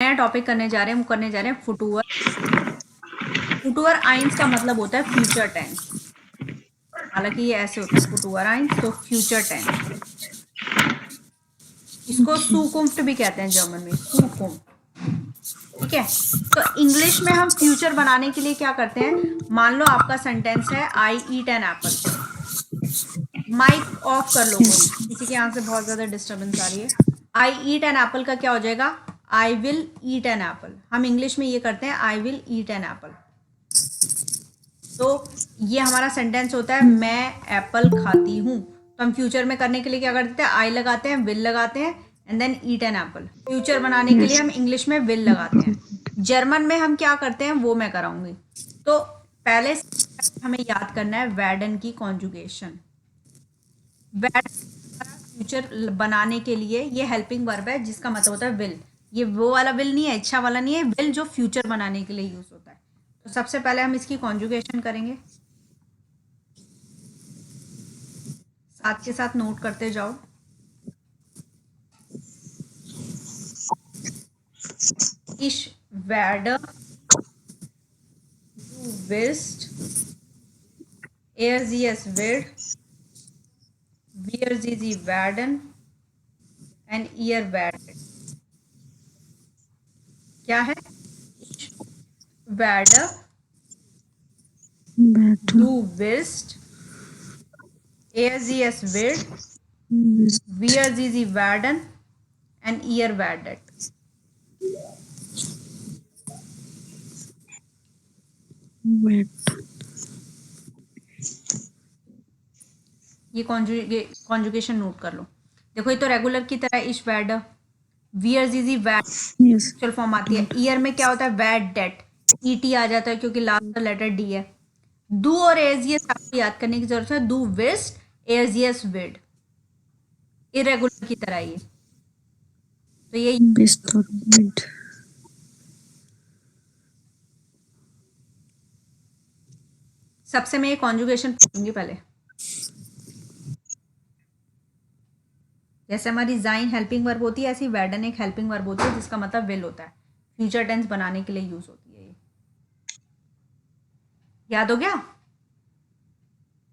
नया टॉपिक करने जा रहे हैं, वो करने जा रहे हैं फुटूवर। फुटूवर आइंस का मतलब होता है फ्यूचर टेंस। हालांकि ये ऐसे होता है फुटूवर आइंस, तो फ्यूचर टेंस। इसको सुकुम्फ्ट भी कहते हैं जर्मन में, सुकुम्फ्ट। ठीक है, तो इंग्लिश में हम फ्यूचर बनाने के लिए क्या करते हैं? मान लो आपका सेंटेंस है I eat an apple. Mike off कर लो, कोई किसी के यहाँ से बहुत ज्यादा डिस्टर्बेंस आ रही है। आई ईट एन एप्पल का क्या हो जाएगा? I will eat an Apple. हम इंग्लिश में ये करते हैं I will eat an Apple. तो ये हमारा सेंटेंस होता है मैं एप्पल खाती हूँ। तो हम फ्यूचर में करने के लिए क्या करते हैं? आई लगाते हैं, विल लगाते हैं and then eat an apple. Future बनाने के लिए हम इंग्लिश में विल लगाते हैं। जर्मन में हम क्या करते हैं वो मैं कराऊंगी। तो पहले हमें याद करना है वैडन की कॉन्जुगेशन। वैडन फ्यूचर बनाने के लिए ये हेल्पिंग वर्ब है जिसका मतलब होता है विल। ये वो वाला विल नहीं है, इच्छा वाला नहीं है, विल जो फ्यूचर बनाने के लिए यूज होता है। तो सबसे पहले हम इसकी कॉन्जुगेशन करेंगे, साथ के साथ नोट करते जाओ। Ich werde, du wirst, er sie es wird, wir sie werden and ihr werdet। क्या है? Ich werde, du wirst, er sie es wird, wir sie werden and ihr werdet। ये कॉन्जुगेशन नोट कर लो। देखो ये तो regular की तरह इश वैड, वियर जीजी वैड एक्चुअल फॉर्म आती है। ईयर में क्या होता है? वैड डेट, ईटी आ जाता है क्योंकि लास्ट लेटर डी है। डू और एजियस आपको याद करने की जरूरत है। डू विस्ट, एजियस विड, इरेगुलर की तरह ये। तो ये सबसे मैं ये कॉन्जुगेशन पूछूंगी पहले। जैसे हमारी जाइन हेल्पिंग वर्ब होती है, ऐसी वैडन एक हेल्पिंग वर्ब होती है जिसका मतलब विल होता है। फ्यूचर टेंस बनाने के लिए यूज होती है ये। याद हो गया?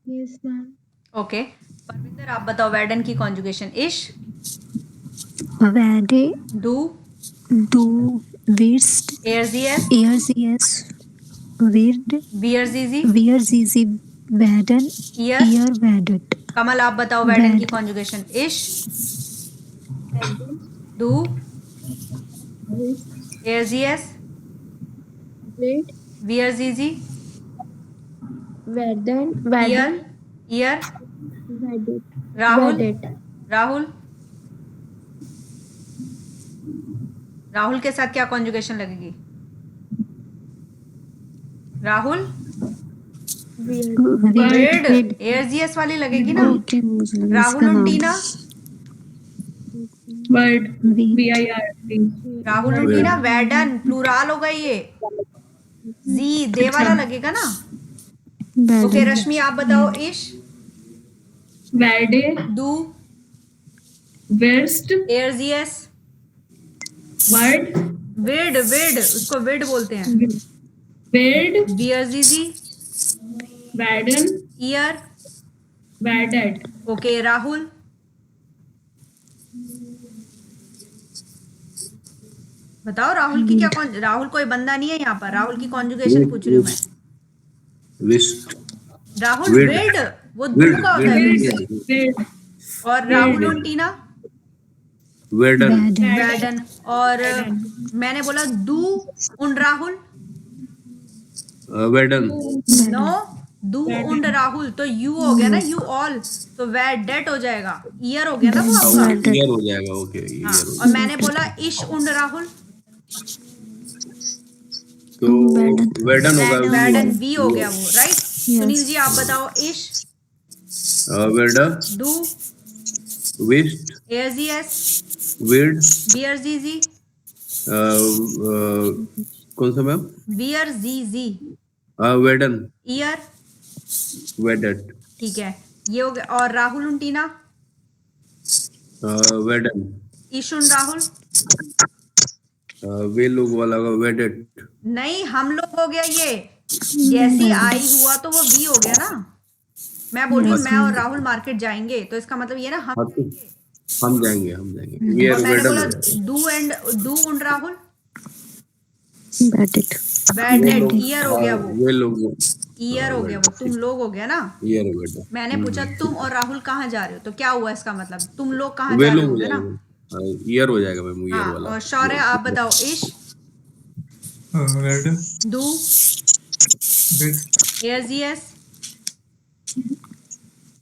Yes ma'am. ओके, परविंदर आप बताओ वैडन की कॉन्जुगेशन। इश, वैडे, डू, विस्ट, एयरजीएस, विर्ड, वियरजीजी, वैडन, ईयर। वैडेट। कमल आप बताओ वैडन की कॉन्जुगेशन। इश, डू, एयरजीएस, वियरजीजी, वैडन, ईयर, ईयर। राहुल, राहुल, राहुल के साथ क्या कॉन्जुगेशन लगेगी? राहुल, विर्ड, एयरजीएस वाली लगेगी ना। राहुल और टीना, वर्ड, VIRD। राहुल और टीना वैडन प्लूराल होगा ये। जी दे वाला लगेगा ना। ओके रश्मि आप बताओ। इश, वैडे, डू, वेस्ट, एयरजीएस, वर्ड, विड, विड उसको विड बोलते हैं। वेड, वियरजीजी, वैडन, ईयर। वैडेड। ओके राहुल, बताओ राहुल की क्या राहुल कोई बंदा नहीं है यहाँ पर। राहुल की कॉन्जुगेशन पूछ रही हूँ मैं। विस्ट, राहुल विड, वो दू का होता है विड। और राहुल और टीना वेडन, वैडन। और मैंने बोला डू उन राहुल, वेडन, नो डू उन राहुल तो यू हो गया ना, यू ऑल, तो वैडेट हो जाएगा। ईयर हो गया ना वो आपका। ईयर हो जाएगा। ओके हाँ, ईयर हो और मैंने बोला इश उन राहुल, तो वेडन होगा। वैडन वी हो गया वो, राइट। सुनील जी आप बताओ। इश, वेडन, डू, विस्ट, एयरजीएस, विड, वियरजीजी, कौन सा मैम? वियरजीजी, वेडन, ईयर। वेडेड, ठीक है, ये हो गया। और राहुल उन टीना, वेडन, इशुन राहुल, वे लोग वाला होगा वेडेड। नहीं, हम लोग हो गया ये। जैसी आई हुआ तो वो वी हो गया ना। मैं बोल रही हूँ मैं और राहुल मार्केट जाएंगे, तो इसका मतलब ये ना हम हाँ तो हम जाएंगे वी और आर मैंने वेडन बोला हो जाएगा। डू उन राहुल Bandit. बैड वो एट लोग ईयर हो हाँ गया, वो वे लोग ईयर हो गया, वो तुम लोग हो गया ना। Year Whedon. मैंने पूछा तुम और राहुल कहाँ जा रहे हो, तो क्या हुआ इसका मतलब तुम लोग कहाँ वे जा रहे लोग हो होगे ना। जाएगा मैम, ईयर हो जाएगा मैम, ईयर हाँ, वाला। और शौर्य आप बताओ। इश, Word. डू, Bit. एयर जी एस,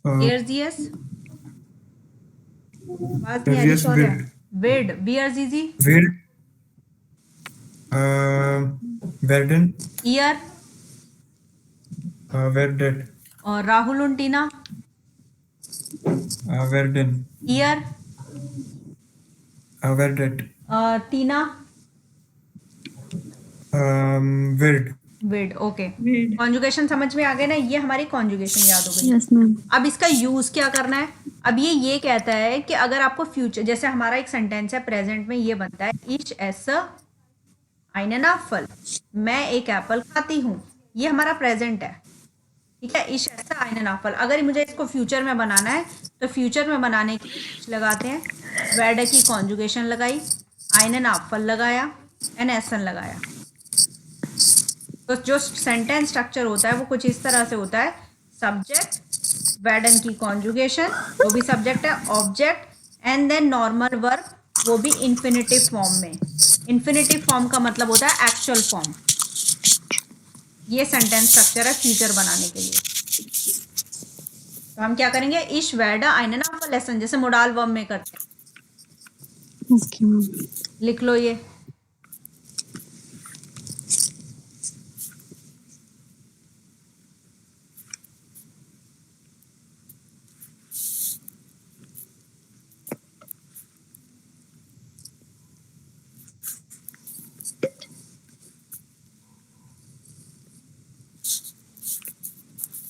Uh, एयर जी एस, बात नहीं आ रही yes, शौर्य। bit. विड, बी आर जी जी, Will. Werden. ईयर, Werdet. और राहुल उन टीना, Werden. ईयर, Werdet. Tina, Wird. विड। Okay, Weird. कॉन्जुगेशन समझ में आ गए ना, ये हमारी कॉन्जुगेशन याद हो गई। Yes, ma'am. अब इसका यूज क्या करना है। अब ये कहता है कि अगर आपको फ्यूचर, जैसे हमारा एक सेंटेंस है प्रेजेंट में, ये बनता है इच एस einen Apfel, मैं एक एप्पल खाती हूँ, ये हमारा प्रेजेंट है। ठीक है, इच एस einen Apfel। अगर मुझे इसको फ्यूचर में बनाना है तो फ्यूचर में बनाने के लिए लगाते हैं, werde की कॉन्जुगेशन लगाई, einen Apfel लगाया, एन एसन लगाया। तो जो सेंटेंस स्ट्रक्चर होता है वो कुछ इस तरह से होता है। सब्जेक्ट, वेडन की कॉन्जुगेशन, वो भी सब्जेक्ट है, object, and then normal verb, वो भी इन्फिनेटिव फॉर्म में। इन्फिनेटिव फॉर्म का मतलब होता है एक्चुअल फॉर्म। ये सेंटेंस स्ट्रक्चर है फ्यूचर बनाने के लिए। तो हम क्या करेंगे, इश वेड einen Apfel लेसन, जैसे मोडाल वर्ब में करते हैं। Okay, ma'am. लिख लो ये।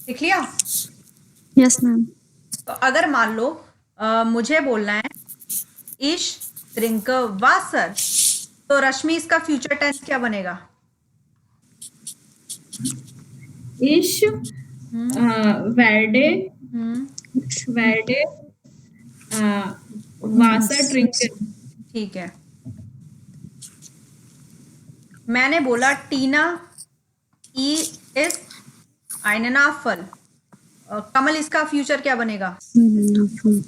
लिख लिया। Yes, ma'am. तो अगर मान लो मुझे बोलना है इश ड्रिंक वासर, तो रश्मि इसका फ्यूचर टेंस क्या बनेगा। Ish. Werde. हम्म, Werde. Wasser trinken. ठीक है। मैंने बोला टीना ई इज einen Apfel, कमल इसका फ्यूचर क्या बनेगा। Apple.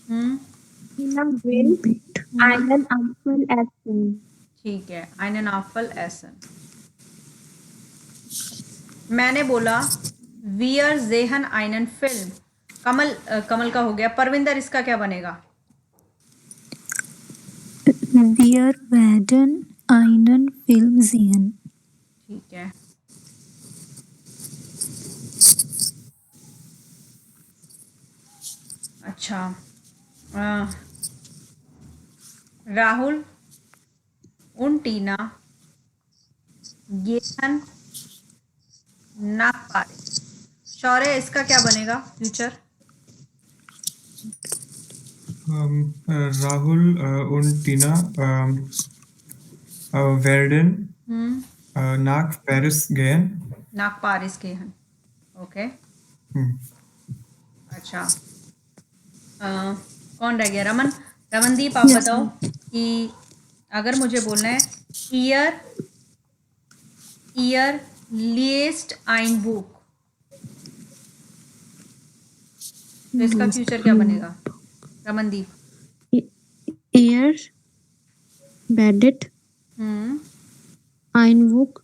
Hmm, Tina will Bit. einen Apfel essen. ठीक है, einen Apfel essen। मैंने बोला wir sehen einen Film, कमल का हो गया। परविंदर इसका क्या बनेगा। Wir werden einen Film sehen. ठीक है, अच्छा। राहुल उन टीना गेहन नागपारे। शौर्य इसका क्या बनेगा future. Rahul und Tina werden nach Paris gehen. नागपारिस गेहन। Okay, Hmm. अच्छा। कौन रह गया। रमनदीप आप बताओ कि अगर मुझे बोलना है ईयर लिएस्ट आइन बुक, तो इसका फ्यूचर क्या बनेगा रमनदीप। Er werdet हम्म, ein Buch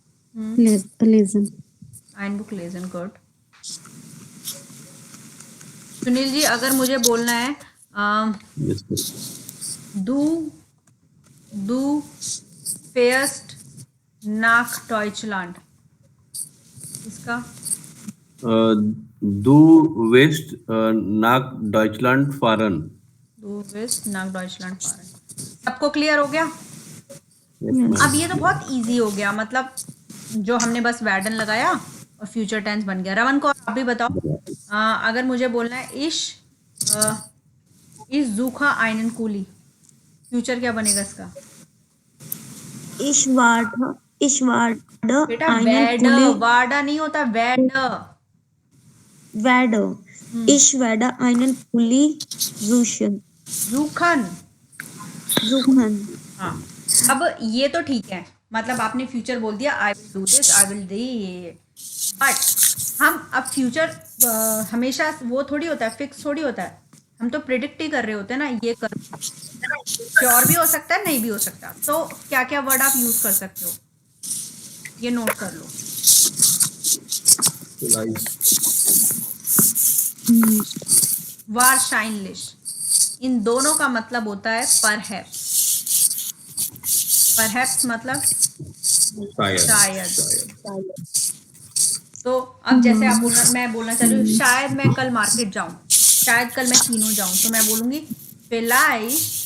lesen. आइन book lesion, good. Sunil ji अगर मुझे बोलना है दू फेस्ट नाक डॉइचलैंड, इसका दू वेस्ट नाक डॉइचलैंड फारन। दू वेस्ट नाक डॉइचलैंड फारन। सबको क्लियर हो गया। अब ये तो बहुत इजी हो गया, मतलब जो हमने बस वैडन लगाया और फ्यूचर टेंस बन गया। रवन को आप भी बताओ, अगर मुझे बोलना है इश जूखा आइनन कूली, फ्यूचर क्या बनेगा इसका? Ich werde बेटा einen वैड, Pulli वाडा नहीं होता, वैड। werde. Ich werde einen Pulli suchen. रूखन। Suchen. हाँ, अब ये तो ठीक है, मतलब आपने फ्यूचर बोल दिया, I will do this, I will D. But हम अब फ्यूचर हमेशा वो थोड़ी होता है, फिक्स थोड़ी होता है, हम तो प्रिडिक्ट ही कर रहे होते हैं ना, ये कर श्योर भी हो सकता है, नहीं भी हो सकता। तो क्या क्या वर्ड आप यूज कर सकते हो, ये नोट कर लो। वारशाइनलिश, इन दोनों का मतलब होता है परहैप्स। परहैप्स मतलब शायद। तो अब जैसे आप बोलना, मैं बोलना चाह रही हूँ शायद मैं कल मार्केट जाऊं, शायद कल मैं कीनो जाऊं, तो मैं बोलूंगी vielleicht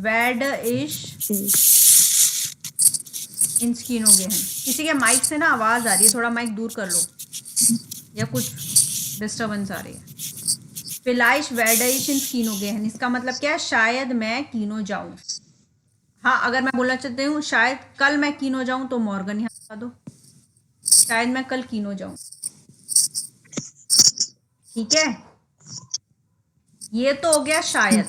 werde ich ins Kino gehen। किसी के माइक से ना आवाज आ रही है, थोड़ा माइक दूर कर लो, या कुछ डिस्टरबेंस आ रही है। vielleicht werde ich ins Kino gehen, इसका मतलब क्या है? शायद मैं कीनो जाऊं। हाँ, अगर मैं बोलना चाहती हूँ शायद कल मैं कीनो जाऊं, तो मॉर्गन यहाँ लगा दो, शायद मैं कल कीनो जाऊं। ठीक है, ये तो हो गया शायद।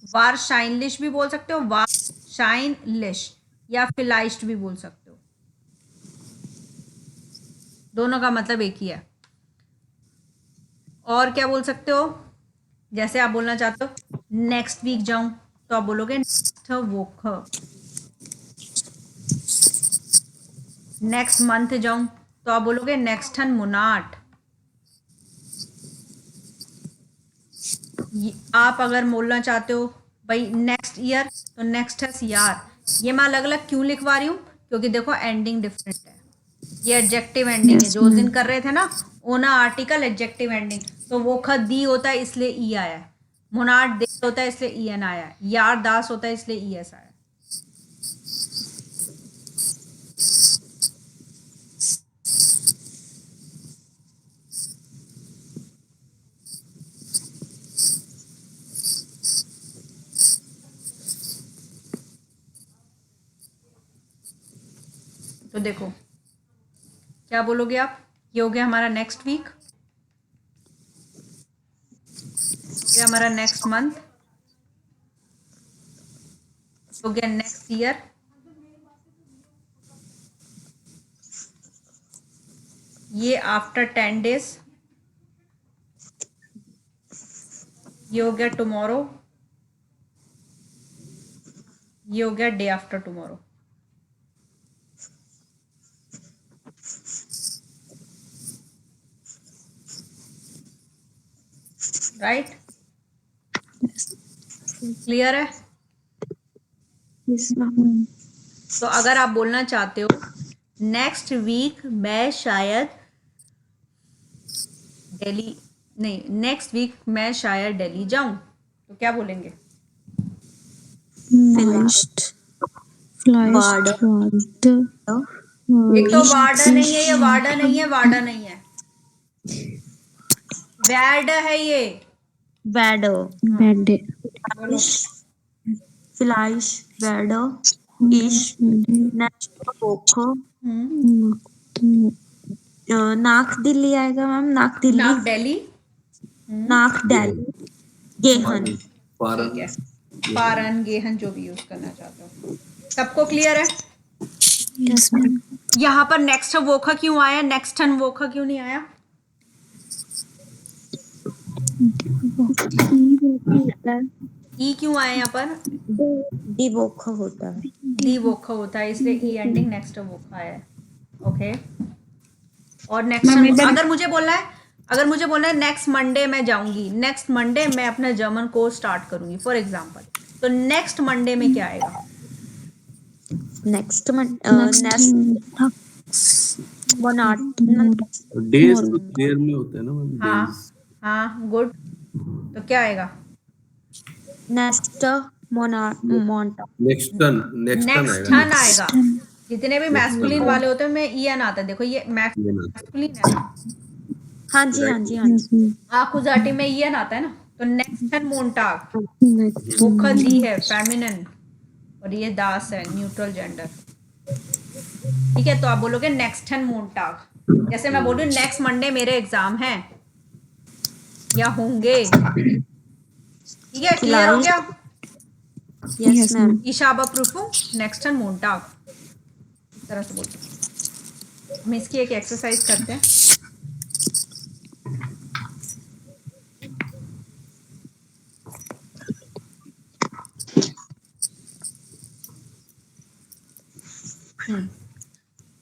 वारशाइनलिश भी बोल सकते हो, वारशाइनलिश, या फिलाइस्ट भी बोल सकते हो, दोनों का मतलब एक ही है। और क्या बोल सकते हो? जैसे आप बोलना चाहते हो नेक्स्ट वीक जाऊं, तो आप बोलोगे नेक्स्ट वोक। नेक्स्ट मंथ जाऊं, तो आप बोलोगे नेक्स्टन मुनाट। आप अगर बोलना चाहते हो भाई नेक्स्ट ईयर, तो नेक्स्ट है यार। ये मैं अलग अलग क्यों लिखवा रही हूँ? क्योंकि देखो एंडिंग डिफरेंट है, ये एडजेक्टिव एंडिंग है। जो उस दिन कर रहे थे ना, ओना आर्टिकल एडजेक्टिव एंडिंग, तो वो खत दी होता है इसलिए ई आया है, मुनाट दे होता है इसलिए ई एन आया है, यार दास होता है इसलिए ई एस आया है। तो देखो क्या बोलोगे आप? ये हो गया हमारा नेक्स्ट वीक, हो गया हमारा नेक्स्ट मंथ, हो गया नेक्स्ट ईयर, ये आफ्टर 10 days, ये हो गया टुमारो, ये हो गया day after tomorrow. Right? Clear है? तो अगर आप बोलना चाहते हो नेक्स्ट वीक मैं शायद दिल्ली, नहीं, नेक्स्ट वीक मैं शायद दिल्ली जाऊं, तो क्या बोलेंगे? Vielleicht, vielleicht, warte, एक तो वार्डा नहीं है, ये वार्डा नहीं है, वार्डा नहीं है, वैड है ये। Werde. werde बोलो। Vielleicht werde ich nächste Woche nach Delhi आएगा मैम, nach दिल्ली, नाक दिल्ली, nach दिल्ली गेहन। ठीक है, पारन गेहन जो भी यूज करना चाहते हो। सबको क्लियर है? yes ma'am यहाँ पर नेक्स्ट वोखा क्यों आया, नेक्स्ट वोखा क्यों नहीं आया? ई क्यों आया यहाँ पर? डी वोखा होता है, दी वोखा होता है, इसलिए ई एंडिंग नेक्स्ट वोखा है। ओके, और नेक्स्ट अगर मुझे बोलना है, अगर मुझे बोलना है नेक्स्ट मंडे मैं जाऊंगी, नेक्स्ट मंडे मैं अपना जर्मन कोर्स स्टार्ट करूंगी फॉर एग्जांपल, तो नेक्स्ट मंडे में क्या आएगा? नेक्स्ट मोनाट डेज तो देर में होते हैं ना मैम, हाँ days। हाँ, गुड। तो क्या आएगा? नेक्स्ट मोनाट नेक्स्ट टर्न नेक्स्ट टर्न आएगा। जितने भी मैस्कुलिन वाले होते हैं में ई एन आता है। देखो ये मैस्कुलिन है ना, हाँ जी हाँ जी हाँ जी, आकुजाटी में ई एन आता है ना, तो नेक्स्ट मोन्टाग Next मुख one. दी है फेमिनिन और ये दास है न्यूट्रल जेंडर। ठीक है, तो आप बोलोगे नेक्स्ट मोन्टाग। जैसे मैं बोल रही हूँ नेक्स्ट मंडे मेरे एग्जाम हैं या होंगे। ठीक है, क्लियर हो फिलहाल गया। Yes ma'am. ईशाबा प्रूफू नेक्स्ट मोन्टाग इस तरह से बोलते हैं। हम इसकी एक एक्सरसाइज करते हैं।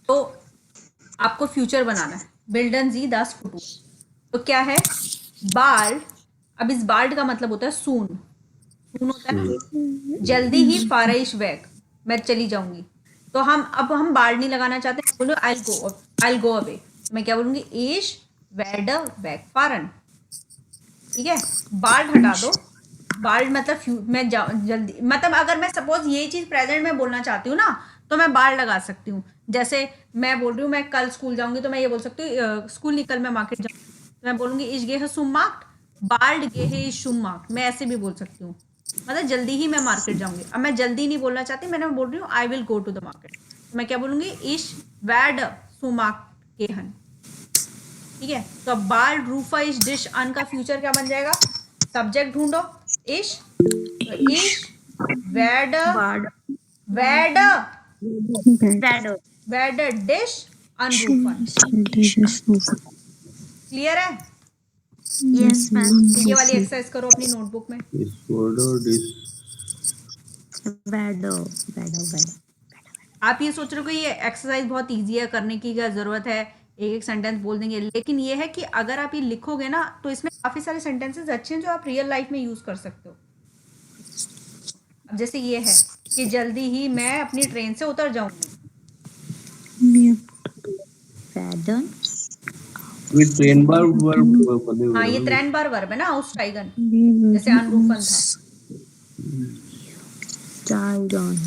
तो आपको फ्यूचर बनाना है। बिल्डन जी दास फुटू। तो क्या है बाल्ड। अब इस बाल्ड का मतलब होता है सून। सून होता है ना जल्दी ही फारिश वैक मैं चली जाऊंगी। तो हम बाल्ड नहीं लगाना चाहते, बोलो आई गो अवे। मैं क्या बोलूंगी ईश वैड वैक फारन। ठीक है, बाल्ड हटा दो। बाल्ड मतलब मैं जल्दी, मतलब अगर मैं सपोज ये चीज प्रेजेंट में बोलना चाहती हूँ ना तो मैं बाल्ड लगा सकती हूँ। जैसे मैं बोल रही हूँ मैं कल स्कूल जाऊंगी तो मैं ये बोल सकती हूँ स्कूल निकल मैं मार्केट जाऊंगी। तो मैं बोलूंगी इश गे सुम मार्क्ट बाल्ड गे है शुम मार्क्ट। मैं ऐसे भी बोल सकती हूँ, मतलब जल्दी ही मैं मार्केट जाऊंगी। अब मैं जल्दी नहीं बोलना चाहती, मैंने बोल रही हूँ I will go to the market. तो मैं क्या बोलूंगी इश वैड सुमार्क्ट गेहन। ठीक है, तो अब बाल्ड रूफा इश डिश अन का फ्यूचर क्या बन जाएगा। सब्जेक्ट ढूंढो इश, तो इश वैड बार्ड वैड Bed. बैड वैड डिश अनरूफन। Yes, क्लियर है। Yes ma'am. तो ये वाली एक्सरसाइज करो अपनी नोटबुक में। This word or this bad bad आप ये सोच रहे हो कि ये एक्सरसाइज बहुत इजी है, करने की क्या जरूरत है, एक एक सेंटेंस बोल देंगे। लेकिन ये है कि अगर आप ये लिखोगे ना तो इसमें काफी सारे सेंटेंसेस अच्छे हैं जो आप रियल लाइफ में यूज कर सकते हो। अब जैसे ये है कि जल्दी ही मैं अपनी ट्रेन से उतर जाऊंगी। बैडन ये ट्रेन बार वर्ब बने हुए हाँ, ये हैं। ट्रेन बार वर्ब है ना आउस्टाइगन, जैसे अनरूफन था। स्टाइगन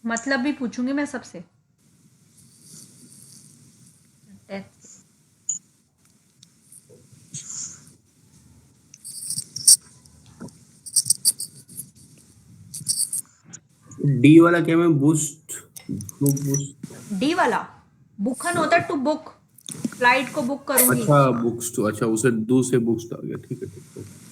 मतलब भी पूछूंगी मैं सबसे। डी वाला क्या मैं बूस्ट बूस्ट। डी वाला बुकन होता है टू बुक, फ्लाइट को बुक करूंगी। अच्छा बुक्स तो अच्छा उसे दू से बुक्स आ गया। ठीक है ठीक है।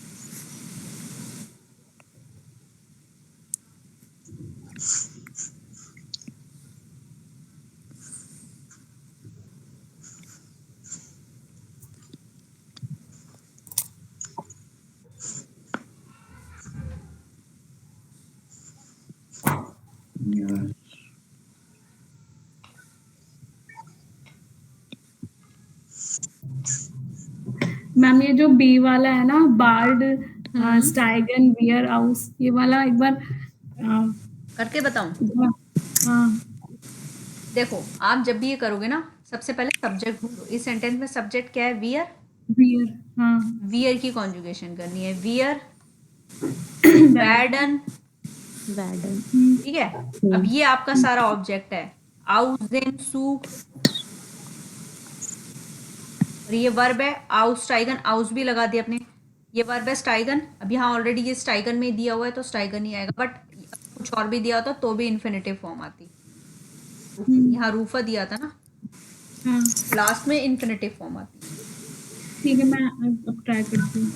मैम ये जो बी वाला है ना बार्ड स्टाइगन वियर हाउस, ये वाला एक बार करके बताऊं। हाँ देखो आप जब भी ये करोगे ना सबसे पहले सब्जेक्ट ढूंढो। इस सेंटेंस में सब्जेक्ट क्या है वियर। वियर हाँ वियर की कॉन्जुगेशन करनी है वियर बैडन। बैडन ठीक है, अब ये आपका सारा ऑब्जेक्ट है आउजेन सूक। और ये वर्ब है आउस टाइगन, आउस भी लगा दिया अपने। ये वर्ब है स्टाइगन। अब यहाँ ऑलरेडी ये स्टाइगन में दिया हुआ है तो स्टाइगन ही आएगा, बट कुछ और भी दिया होता तो भी इन्फिनेटिव फॉर्म आती। यहाँ रूफा दिया था ना, हाँ लास्ट में इन्फिनेटिव फॉर्म आती। ठीक है, मैं अब ट्राई करती हूँ।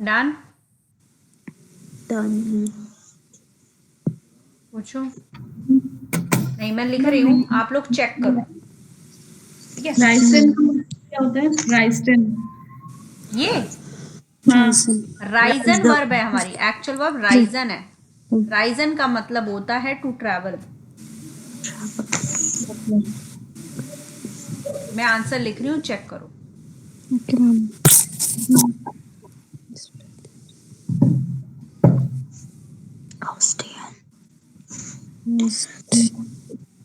डन। Done. पूछो। नहीं, मैं लिख रही हूँ, आप लोग चेक करो। ठीक है, राइस्टन का मतलब क्या होता है? राइस्टन। ये हाँ। राइजन the- वर्ब है हमारी, एक्चुअल वर्ब राइजन है। राइजन का मतलब होता है टू ट्रैवल। मैं आंसर लिख रही हूँ, चेक करो। Okay, ma'am. Austrian. Must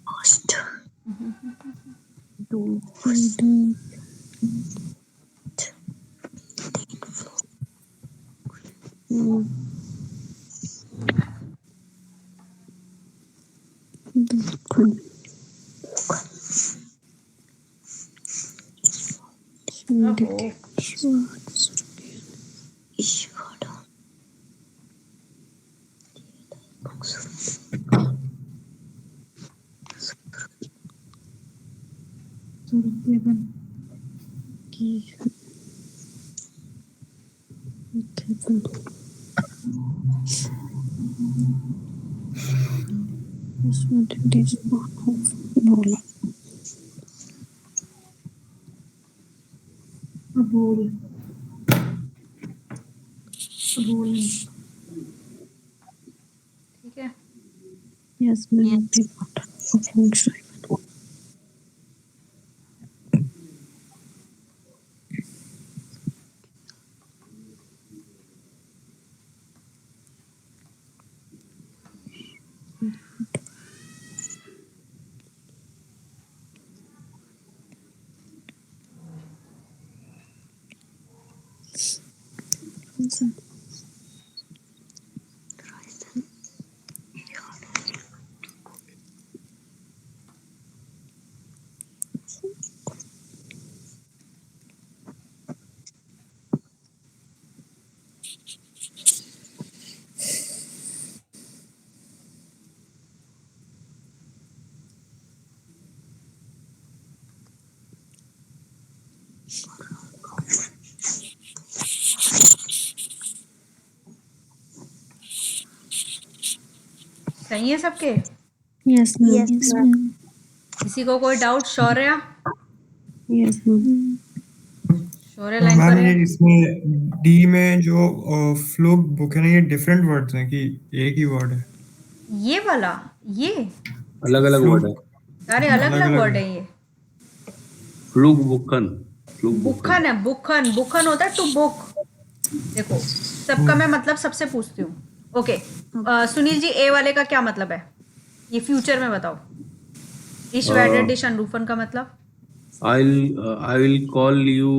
Host. Do. do mm, could ओहो, Ishvara. give this one is bola अबोल। अबोल। ठीक है। yes ma'am the water function सही है सबके? Yes, ma'am. Yes, ma'am. किसी को कोई डाउट? शौर्य, Yes, ma'am. शौर्य लाइन मैम पर ये है। इसमें डी में जो फ्लो बुक है ना, ये डिफरेंट वर्ड्स हैं कि एक ही वर्ड है? ये वाला, ये अलग अलग वर्ड है। सारे अलग अलग अलग-अलग वर्ड है ये। फ्लूक बुकन, फ्लूक बुकन। बुखन है, बुखन, बुखन होता है टू बुक। देखो सबका मैं मतलब सबसे पूछती हूँ। ओके, सुनील जी, ए वाले का क्या मतलब है? ये फ्यूचर में बताओ। इश वेडर डिश अनरूफन का मतलब? I will call you,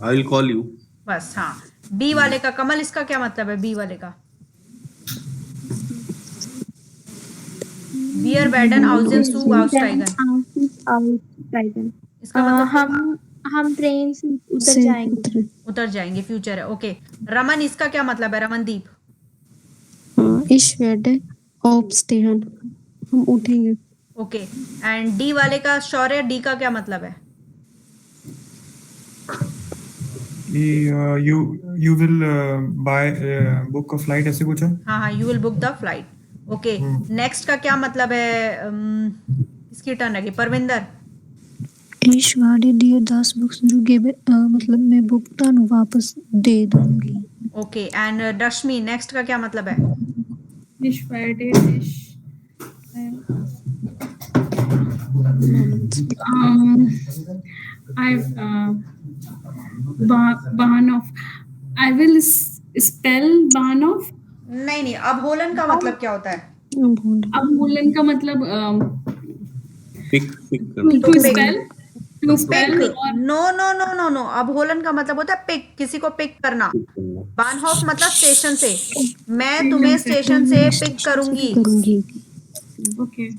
I will call you. बस, हाँ। बी वाले का कमल, इसका क्या मतलब है? बी वाले का बियर बैडन हाउसेन सू आउस्टाइगन, इसका मतलब हम ट्रेन से उतर से जाएंगे। उतर उतर जाएंगे, फ्यूचर है। ओके, रमन, इसका क्या मतलब है? Ramandeep, Ich werde aufstehen. हम उठेंगे। ओके। एंड डी वाले का शौर्य, डी का क्या मतलब है? You will bye book a flight, ऐसे कुछ है? हाँ हाँ, you will book the flight. Okay, next का क्या मतलब है? किसकी टर्न है? Parvinder, Ich werde dir das Buch zurückgeben. मतलब मैं भुगतान वापस दे दूंगी। ओके। एंड रश्मि, नेक्स्ट का क्या मतलब है? Ich werde dich Bahnhof. I will spell Bahnhof. नहीं नहीं, अबहोलन का मतलब क्या होता है? भूल अबहोलन का मतलब पिक करना। to spell पिक, और no no no no no, अबहोलन का मतलब होता है पिक, किसी को पिक करना। बानहॉफ मतलब स्टेशन से, मैं तुम्हें स्टेशन से पिक करूंगी। करूंगी। okay.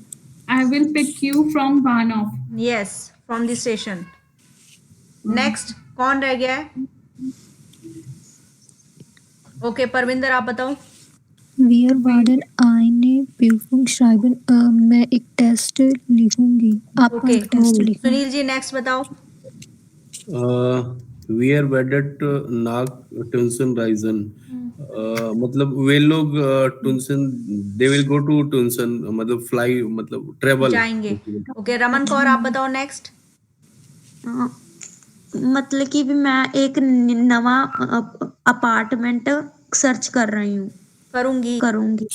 I will pick you from Bahnhof. Yes, from the station. Next कौन रह गया है? ओके, परविंदर आप बताओ। Wir werden eine Prüfung schreiben. मैं एक टेस्ट लिखूंगी। आप ओके, एक टेस्ट लिखो। सुनील जी नेक्स्ट बताओ। वी आर वेडेड नाग टुनसन राइजन, मतलब वे लोग टुनसन, दे विल गो टू टुनसन, मतलब फ्लाई, मतलब ट्रेवल जाएंगे। ओके, रमन कौर आप बताओ नेक्स्ट। मतलब कि भी मैं एक नवा अपार्टमेंट सर्च कर रही हूँ। करूंगी। करूंगी।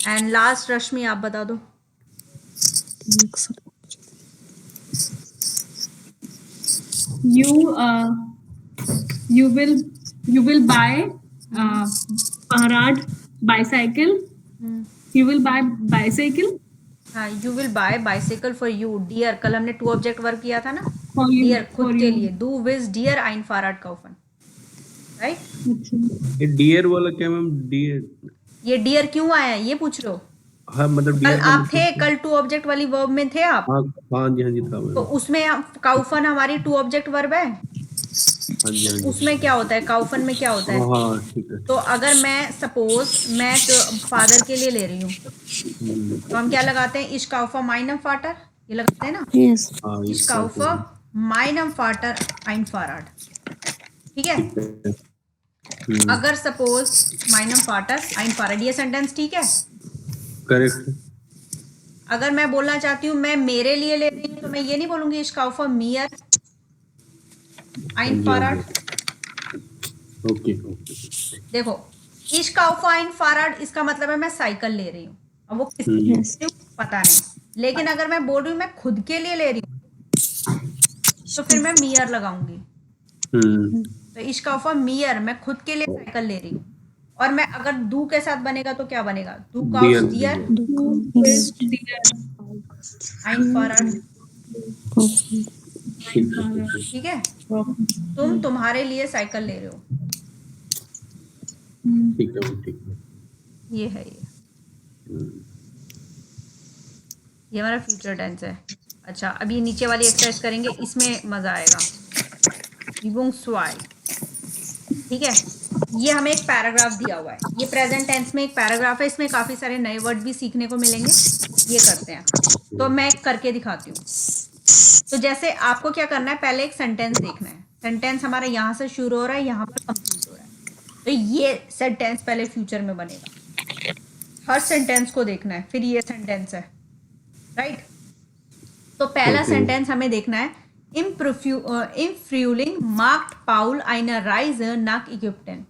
एंड लास्ट रश्मि आप बता दो। You will buy Parad bicycle. You will buy bicycle हाँ, you will buy bicycle for you dear. कल हमने टू ऑब्जेक्ट वर्क किया था ना, for you. डियर खुद for के you. लिए। डू विज डियर आइन फाराड काउफन, राइट? ये डियर वाला क्या मैम? डियर, ये डियर क्यों आया है ये पूछ रहे हो? हाँ मतलब कल डियर आप थे, कल टू ऑब्जेक्ट वाली वर्ब में थे आप, हाँ हाँ जी, हाँ जी था तो मैम। उसमें काउफन हमारी टू ऑब्जेक्ट वर्ब है। हाँ जी, हाँ जी। उसमें क्या होता है? काउफन में क्या होता है? हाँ हाँ, ठीक है। तो अगर मैं सपोज मैं फादर के लिए ले रही हूँ, तो हम क्या लगाते हैं? इश काउफा माइनम फाटर, ये लगाते हैं ना। Yes. हाँ, इश काउफा माइनम फाटर आइन फाराड, ठीक है? अगर सपोज माइनम फाटर आइन फाराड, ये सेंटेंस ठीक है? करेक्ट। अगर मैं बोलना चाहती हूँ मैं मेरे लिए ले रही हूँ, तो मैं ये नहीं बोलूंगी इश काउफा मियर आइन फाराड। ओके, देखो, इश काउफा आइन फाराड, इसका मतलब है मैं साइकिल ले रही हूँ। अब वो किसके लिए ले रही हूँ पता नहीं, लेकिन अगर मैं बोल रही हूँ मैं खुद के लिए ले रही हूँ, तो फिर मैं मियर लगाऊंगी। तो इश काउफा मियर, मैं खुद के लिए साइकिल ले रही हूँ। और मैं अगर दू के साथ बनेगा तो क्या बनेगा? दू काउस डियर आइन फाराड, ठीक है? तुम तुम्हारे लिए साइकिल ले रहे हो, ठीक है, ठीक है। ये है ये हमारा फ्यूचर टेंस है। अच्छा, अब ये नीचे वाली एक्सरसाइज करेंगे, इसमें मजा आएगा। विबुंग स्वाई, ठीक है? ये हमें एक पैराग्राफ दिया हुआ है, ये प्रेजेंट टेंस में एक पैराग्राफ है, इसमें काफी सारे नए वर्ड भी सीखने को मिलेंगे। ये करते हैं, तो मैं करके दिखाती हूँ। तो जैसे आपको क्या करना है, पहले एक सेंटेंस देखना है। सेंटेंस हमारा यहाँ से शुरू हो रहा है, यहाँ पर कंप्लीट हो रहा है, तो ये सेंटेंस पहले फ्यूचर में बनेगा। हर सेंटेंस को देखना है, फिर ये सेंटेंस है, राइट। तो पहला Okay. सेंटेंस हमें देखना है, im फ्यूलिंग मार्क्ड पाउल einer Reise nach Ägypten।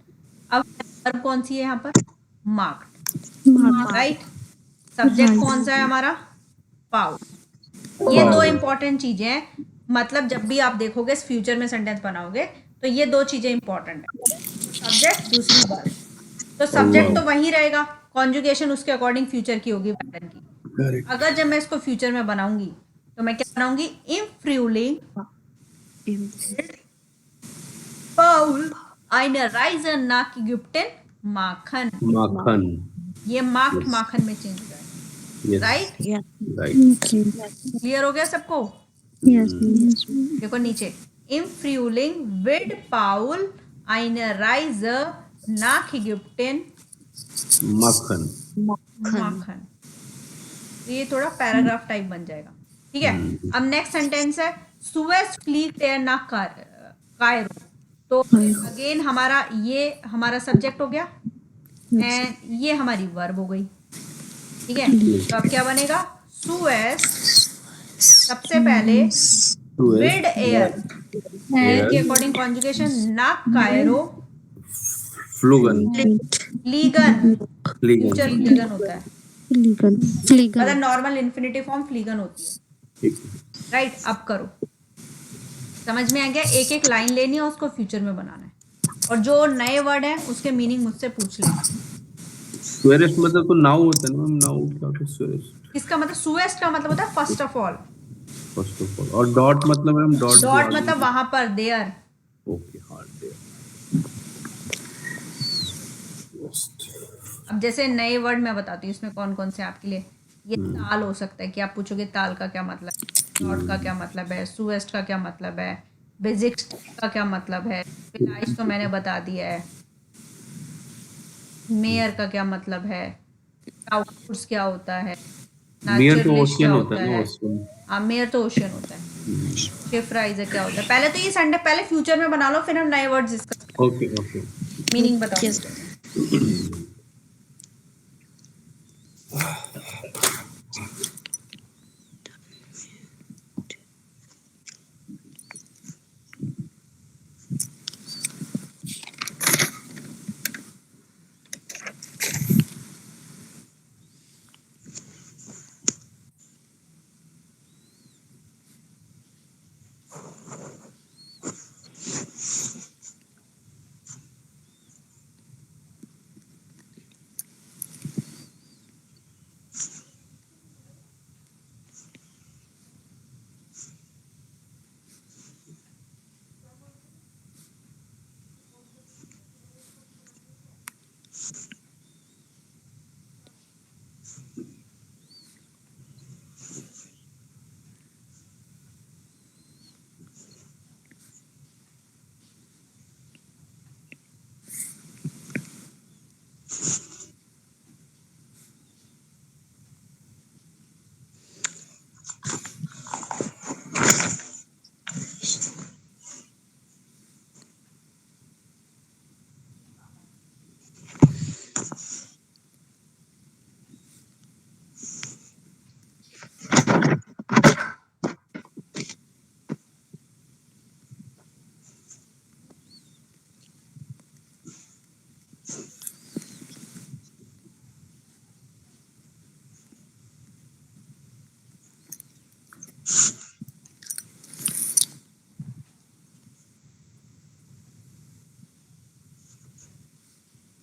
अब verb कौन सी है यहाँ पर? Marked, right. सब्जेक्ट कौन सा है हमारा? पाउल। ये दो Paul. इंपॉर्टेंट चीजें हैं, मतलब जब भी आप देखोगे फ्यूचर में सेंटेंस बनाओगे तो ये दो चीजें इंपॉर्टेंट है, सब्जेक्ट, दूसरी वर्ब। तो सब्जेक्ट तो वही रहेगा, कॉन्जुगेशन उसके अकॉर्डिंग फ्यूचर की होगी पैटर्न की। Correct. अगर जब मैं इसको फ्यूचर में बनाऊंगी तो मैं क्या बनाऊंगी? इम फ्यूलिंग पाउल eine Reise nach Ägypten माखन। Makhan. ये मार्क्ड Yes. माखन में चेंज हो जाएगा, Yes. राइट। Right. क्लियर हो गया सबको? यस यस देखो नीचे, im fuelling with Paul eine Reise nach Ägypten Makhan. माखन। तो ये थोड़ा पैराग्राफ टाइप बन जाएगा, ठीक है। अब नेक्स्ट सेंटेंस है, सुएज फ्लीट एयर ना कायरो। तो अगेन हमारा ये हमारा सब्जेक्ट हो गया एंड ये हमारी वर्ब हो गई, ठीक है। तो अब क्या बनेगा? सुएज सबसे पहले विद एयर, एयर के अकॉर्डिंग कॉन्जुगेशन, ना कायरो Flugan. फ्लीगन, फ्यूचर Fligan. फ्लीगन होता है, फ्लीगन मतलब नॉर्मल इन्फिनिटिव फॉर्म फ्लीगन होती है, ठीक। राइट। अब करो, समझ में आ गया? एक एक लाइन लेनी है, उसको फ्यूचर में बनाना है, और जो नए वर्ड है उसके मीनिंग मुझसे पूछ लेना। Swearest मतलब तो नाउ होता है ना मैम, नाउ क्या होता है? Swearest. इसका मतलब सुएस्ट का मतलब होता है first of all, First of all. और डॉट मतलब मैम, डॉट डॉट मतलब वहां पर, देयर। ओके, हाँ there. अब जैसे नए वर्ड मैं बताती हूँ इसमें कौन कौन से आपके लिए, ये ताल हो सकता है कि आप पूछोगे ताल का क्या मतलब है, डॉट का क्या मतलब है, सुएस्ट का क्या मतलब है, बेसिक्स का क्या मतलब है, पिलाइश तो मैंने बता दिया है, मेयर का क्या मतलब है, टाउट्स क्या होता है, मियर तो naturalish क्या ओशियन होता है ना, ओशियन। हाँ, मेयर तो ओशियन होता है। शिप राइजर क्या होता है? पहले तो ये संडे पहले फ्यूचर में बना लो, फिर हम नए वर्ड्स डिस्कस करें। Okay okay. मीनिंग बताओ।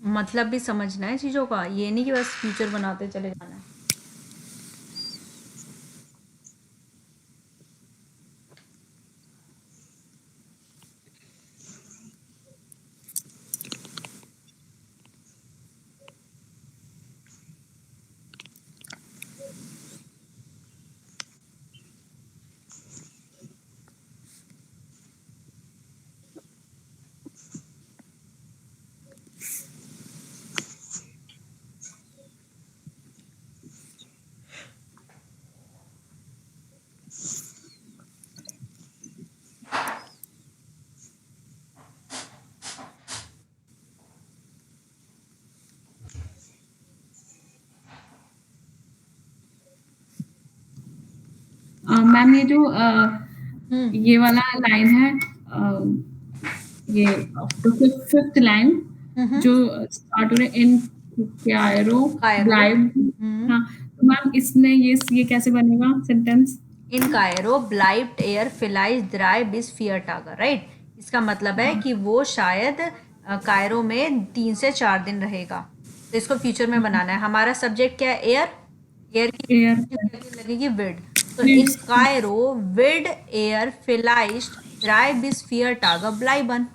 मतलब भी समझना है चीज़ों का, ये नहीं कि बस फ्यूचर बनाते चले जाना है। मैम ये जो हम्म ये वाला लाइन है ये फिफ्थ लाइन हम्म जो स्टार्ट हो रहा है इन कायरो कायरो ब्लाइब। हाँ, तो मैम इसमें ये कैसे बनेगा सेंटेंस? इन कायरो ब्लाइब्ट एयर vielleicht drei bis 4 Tage, right. इसका मतलब है कि वो शायद कायरो में 3 से 4 दिन रहेगा। तो इसको फ्यूचर में बनाना है। हमारा सब्जेक्ट क्या है? एयर। एयर की एयर क्या लगेगी? विड। तो इन कायरो विड एयर vielleicht 3 bis 4 Tage bleiben।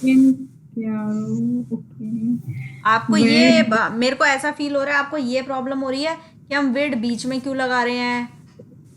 इन कायरो ओके आपको ये मेरे को ऐसा फील हो रहा है, आपको ये प्रॉब्लम हो रही है कि हम विड बीच में क्यों लगा रहे हैं,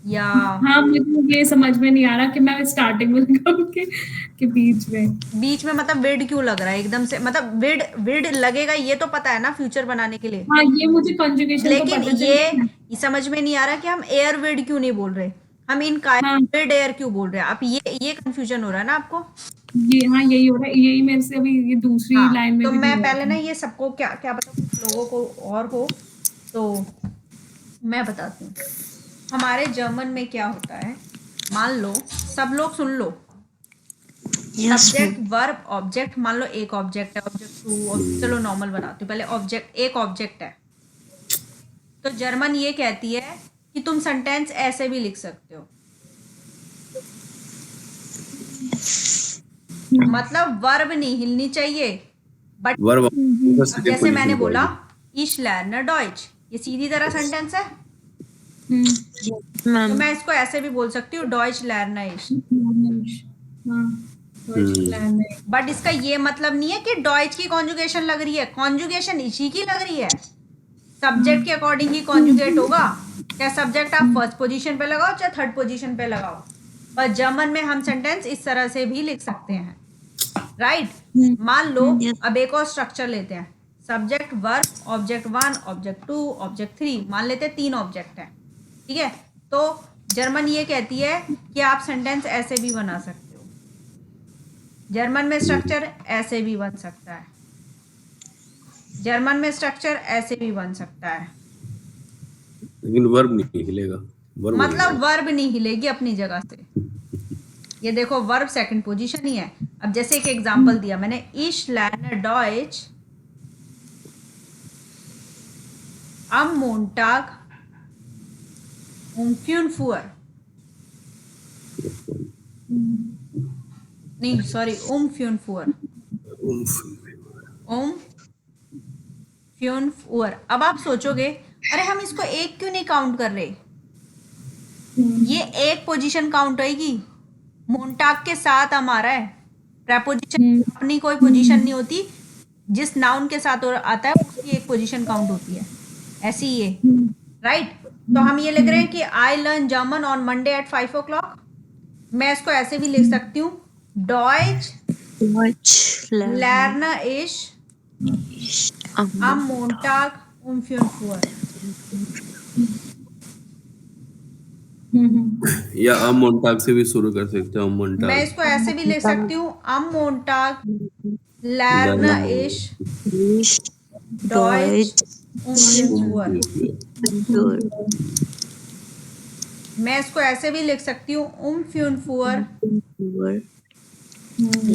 या हाँ, मुझे ये समझ में नहीं आ रहा कि मैं स्टार्टिंग में लगाऊं कि बीच में। बीच में मतलब विड क्यों लग रहा है एकदम से? मतलब विड विड लगेगा ये तो पता है ना फ्यूचर बनाने के लिए, हाँ, ये मुझे कंजुगेशन तो लेकिन पता चल ये गया। समझ में नहीं आ रहा कि हम एयर विड क्यों नहीं बोल रहे, हम इन हाँ, विड एयर क्यों बोल रहे हैं। आप ये कंफ्यूजन हो रहा है ना आपको? हाँ, यही हो रहा है, यही मेरे से अभी ये दूसरी हाँ, लाइन में तो भी मैं नहीं हो पहले ना रहा। ये सबको क्या क्या पता कुछ लोगों को और हो, तो मैं बताती हूँ। हमारे जर्मन में क्या होता है, मान लो, सब लोग सुन लो, यस सब्जेक्ट वर्ब ऑब्जेक्ट, मान लो एक ऑब्जेक्ट है, ऑब्जेक्ट टू, चलो नॉर्मल बनाती हूँ पहले। ऑब्जेक्ट, एक ऑब्जेक्ट है, तो जर्मन ये कहती है कि तुम सेंटेंस ऐसे भी लिख सकते हो, मतलब वर्ब नहीं हिलनी चाहिए, बट वर्ब अब सेकंड जैसे पोजीशन मैंने पे बोला आएगी। ich lerne Deutsch, ये सीधी तरह सेंटेंस है, तो मैम मैं इसको ऐसे भी बोल सकती हूँ Deutsch lerne ich, हाँ, बट इसका ये मतलब नहीं है कि डॉइच की कॉन्जुगेशन लग रही है, कॉन्जुगेशन इसी की लग रही है, सब्जेक्ट के अकॉर्डिंग ही कॉन्जुगेट होगा। क्या सब्जेक्ट आप फर्स्ट पोजीशन पे लगाओ चाहे थर्ड पोजीशन पे लगाओ, पर जर्मन में हम सेंटेंस इस तरह से भी लिख सकते हैं, राइट। मान लो अब एक और स्ट्रक्चर लेते हैं, subject verb object 1 object 2 object 3, मान लेते हैं 3 ऑब्जेक्ट है, ठीक है। तो जर्मन ये कहती है कि आप सेंटेंस ऐसे भी बना सकते हो, जर्मन में स्ट्रक्चर ऐसे भी बन सकता है, जर्मन में स्ट्रक्चर ऐसे भी बन सकता है, लेकिन वर्ब नहीं हिलेगा, वर्ब मतलब वर्ब नहीं हिलेगी अपनी जगह से। ये देखो वर्ब सेकंड पोजीशन ही है। अब जैसे एक एग्जांपल दिया मैंने, ich lerne Deutsch am Montag um 5 Uhr, नहीं sorry um 5 Uhr, um 5 Uhr। अब आप सोचोगे अरे हम इसको एक क्यों नहीं काउंट कर रहे, ये एक पोजीशन काउंट होगी, मोन्टाग के साथ हमारा है, प्रेपोजिशन अपनी कोई पोजीशन नहीं होती, जिस नाउन के साथ आता है उसकी एक पोजीशन काउंट होती है, ऐसी ये, राइट। तो हम ये लिख रहे हैं कि I learn German on Monday at 5 o'clock, मैं इसको ऐसे भी लिख सकती हूँ, डॉइच लर्न इश am Montag um 5 Uhr, या am Montag से भी शुरू कर सकते हो, am Montag। मैं इसको ऐसे भी लिख सकती हूँ, am Montag lerne ich Deutsch um 5 Uhr, मैं इसको ऐसे भी लिख सकती हूँ, um 5 Uhr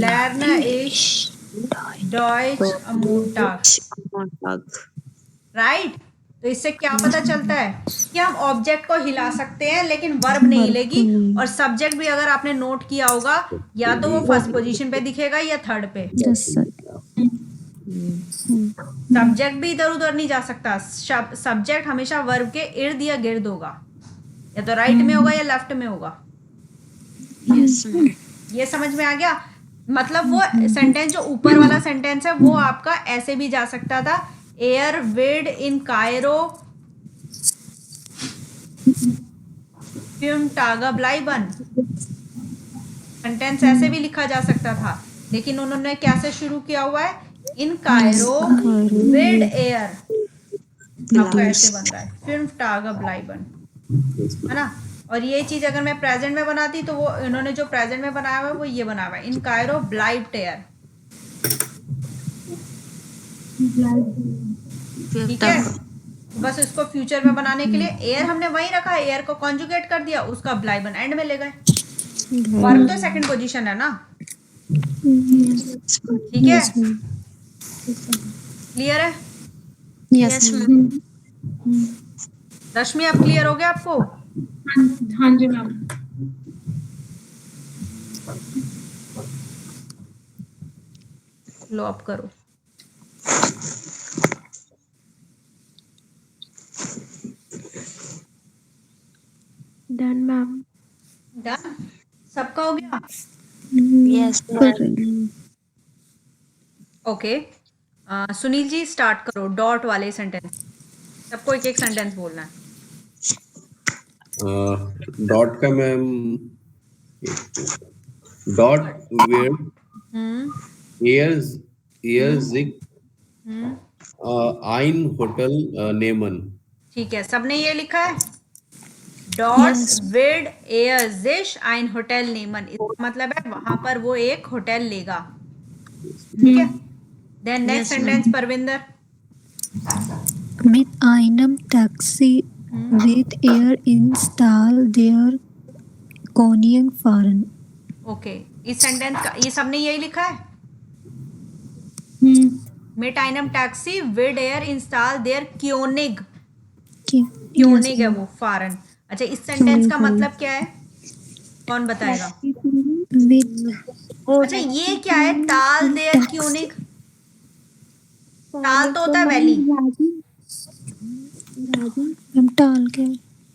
lerne ich Deutsch am Montag, right. तो इससे क्या पता चलता है कि हम ऑब्जेक्ट को हिला सकते हैं लेकिन वर्ब नहीं हिलेगी, और सब्जेक्ट भी अगर आपने नोट किया होगा या तो वो फर्स्ट पोजीशन पे दिखेगा या थर्ड पे, यस सर। सब्जेक्ट भी इधर उधर नहीं जा सकता, सब्जेक्ट हमेशा वर्ब के इर्द या गिर्द होगा, या तो राइट में होगा या लेफ्ट में होगा, ये समझ में आ गया। मतलब वो सेंटेंस जो ऊपर वाला सेंटेंस है वो आपका ऐसे भी जा सकता था, एयर विड इन कायरो 5 Tage bleiben, सेंटेंस ऐसे भी लिखा जा सकता था, लेकिन उन्होंने कैसे शुरू किया हुआ है, इन कायरो विड एयर, आपका ऐसे बन रहा है 5 Tage bleiben, है ना। और ये चीज अगर मैं प्रेजेंट में बनाती तो वो इन्होंने जो प्रेजेंट में बनाया हुआ है वो ये बना हुआ है, इन कायरो ब्लाइब्ट एयर, ठीक है। बस इसको फ्यूचर में बनाने के लिए एयर हमने वहीं रखा है, एयर को कॉन्जुगेट कर दिया, उसका ब्लाइबन एंड में ले गए। वर्ब तो सेकंड पोजीशन है ना, ठीक है, यस मैम क्लियर है? यस मैम रश्मि अब क्लियर हो गया आपको? हाँ जी मैम। लो अब करो। Done ma'am. डन, सबका हो गया? Yes okay, Sunil ji start करो डॉट वाले सेंटेंस, सबको एक एक सेंटेंस बोलना है। डॉट का मैम, डॉट वेयर एयर आइन होटल नेमन। ठीक है, सबने ये लिखा है, डॉट विड एयर जिश आइन होटल नेमन, इसका मतलब है वहां पर वो एक होटल लेगा, ठीक है। Then next sentence Parvinder. Mit einem Taxi wird install der Koning fahren. ओके, इस सेंटेंस का ये सबने यही लिखा है, मिट आइनम टैक्सी विड एयर इंस्टॉल देयर क्योनिग, क्योनिग है वो फारन। अच्छा, इस सेंटेंस का मतलब क्या है, कौन बताएगा? With अच्छा, ये क्या है, ताल देयर क्योनिग, ताल तो होता है वैली, हम टाल के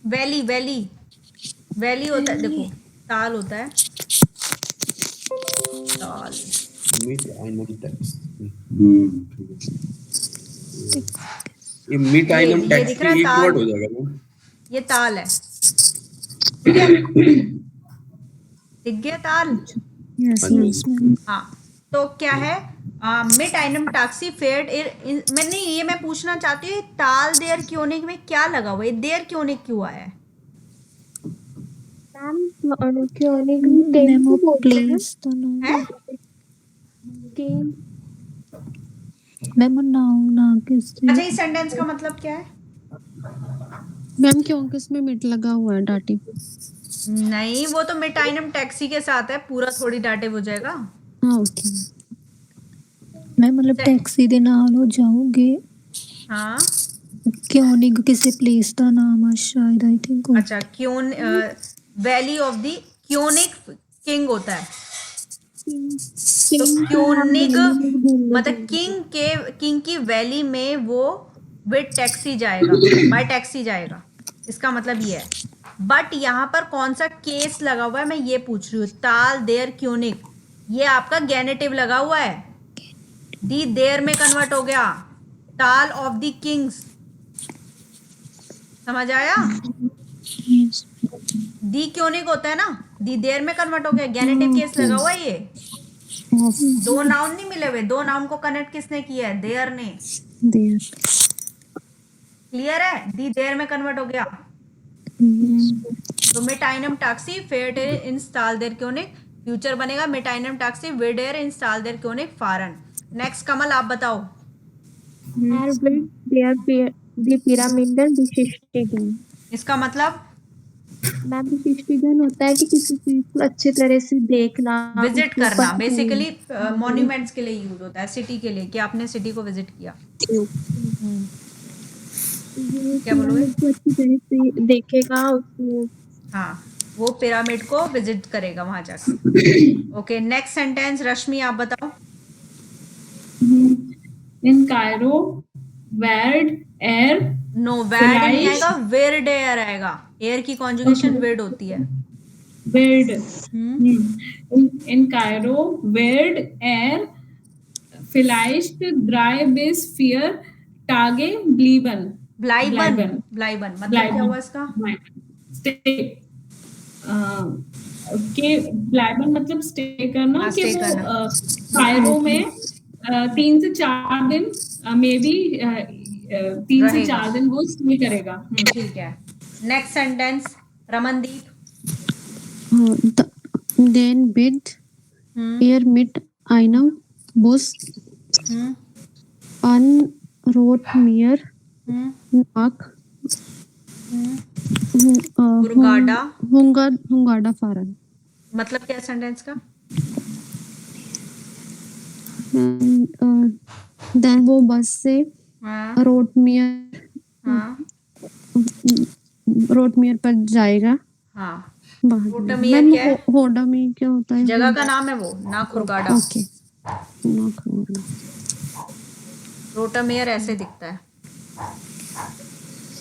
वैली वैली वैली होता है, देखो ताल होता है, ताल मीट आइनम टैक्स, ये मीट आइनम ये टैक्स दिख रहा है एक ताल, वर्ड हो जाएगा मैम। ये ताल है, ठीक है, दिख गया ताल? यस यस हाँ, तो क्या है, मिट आइनम टैक्सी फेयर्ड, मैंने ये मैं पूछना चाहती हूँ, ताल देयर क्योनिक में क्या लगा हुआ है, देयर क्योनिक क्यों आया है? मैम वो प्लेस तो है? मैम वो नाउन ना किससे अच्छा, इस सेंटेंस का मतलब क्या है? मैम क्यों किसमें मिट लगा हुआ है डाटी? नहीं, वो तो मिट आइनम टैक्सी के साथ है, पूरा थोड़ी डाटिव हो जाएगा। हाँ ओके। मैं मतलब टैक्सी ਦੇ ਨਾਲ ਹੋ ਜਾਓਗੇ हाँ, क्यों नहीं किसी प्लेस ਦਾ ਨਾਮ ਆ शायद आई थिंक अच्छा, क्यों वैली ऑफ द क्योनिक किंग होता है, तो क्योनिग मतलब किंग की वैली में वो विद टैक्सी जाएगा, बाय टैक्सी जाएगा, इसका मतलब ये है। बट यहाँ पर कौन सा केस लगा हुआ है, मैं ये पूछ रही हूँ, ताल देयर क्योनिक, ये आपका गैनेटिव लगा हुआ है, दी देयर में कन्वर्ट हो गया, ताल ऑफ द किंग्स, समझ आया? दी क्योनिक होता है ना, दी देयर में कन्वर्ट हो गया, गैनेटिव केस लगा हुआ है, ये दो नाउन नहीं मिले हुए, दो नाउन को कनेक्ट किसने किया है, देयर ने, क्लियर है, दी देयर में कन्वर्ट हो गया। तो मिटाइनम टैक्सी फेयर इंस्टॉल देयर क्योनिक, फ्यूचर बनेगा मिटाइनम टैक्सी विडेयर इंस्टॉल देयर क्योनिक फारन। नेक्स्ट कमल आप बताओ। इसका मतलब मैम दृष्टिगन होता है कि किसी चीज को अच्छे तरह से देखना, विजिट करना, बेसिकली मॉन्यूमेंट्स के लिए यूज होता है, सिटी के लिए, कि आपने सिटी को विजिट किया। क्या बोलोगे? अच्छी तरह से देखेगा उसको। हाँ, वो पिरामिड को विजिट करेगा वहां जाकर। ओके, नेक्स्ट सेंटेंस रश्मि आप बताओ। इन कायरो वेर्ड एयर, नो, वेड नहीं आएगा, वेर्ड एयर आएगा, एयर की कॉन्जुगेशन वेड होती है। वेर्ड, इन कायरो वेर्ड एयर vielleicht drei bis 4 Tage blieben. ब्लाइबन, ब्लाइबन मतलब क्या हुआ इसका? स्टे के ब्लाइबन मतलब स्टे करना, हाँ, कि stay वो करना। कायरो में 3 से 4 दिन मे बी 3 से रहेगा। 4 दिन वो स्टे करेगा। ठीक है, next sentence Ramandeep. Then bid er mit einem Bus an Rotmeer नाक हुरगाडा हुंगाडा फारन मतलब क्या सेंटेंस का? देन वो बस से हाँ हाँ रोटमियर पर जाएगा हाँ। बाहर रोटमियर क्या है? होडामी क्या होता है जगह का नाम है वो, नाक हुरगाडा। ओके नाक होगा रोटमियर ऐसे दिखता है।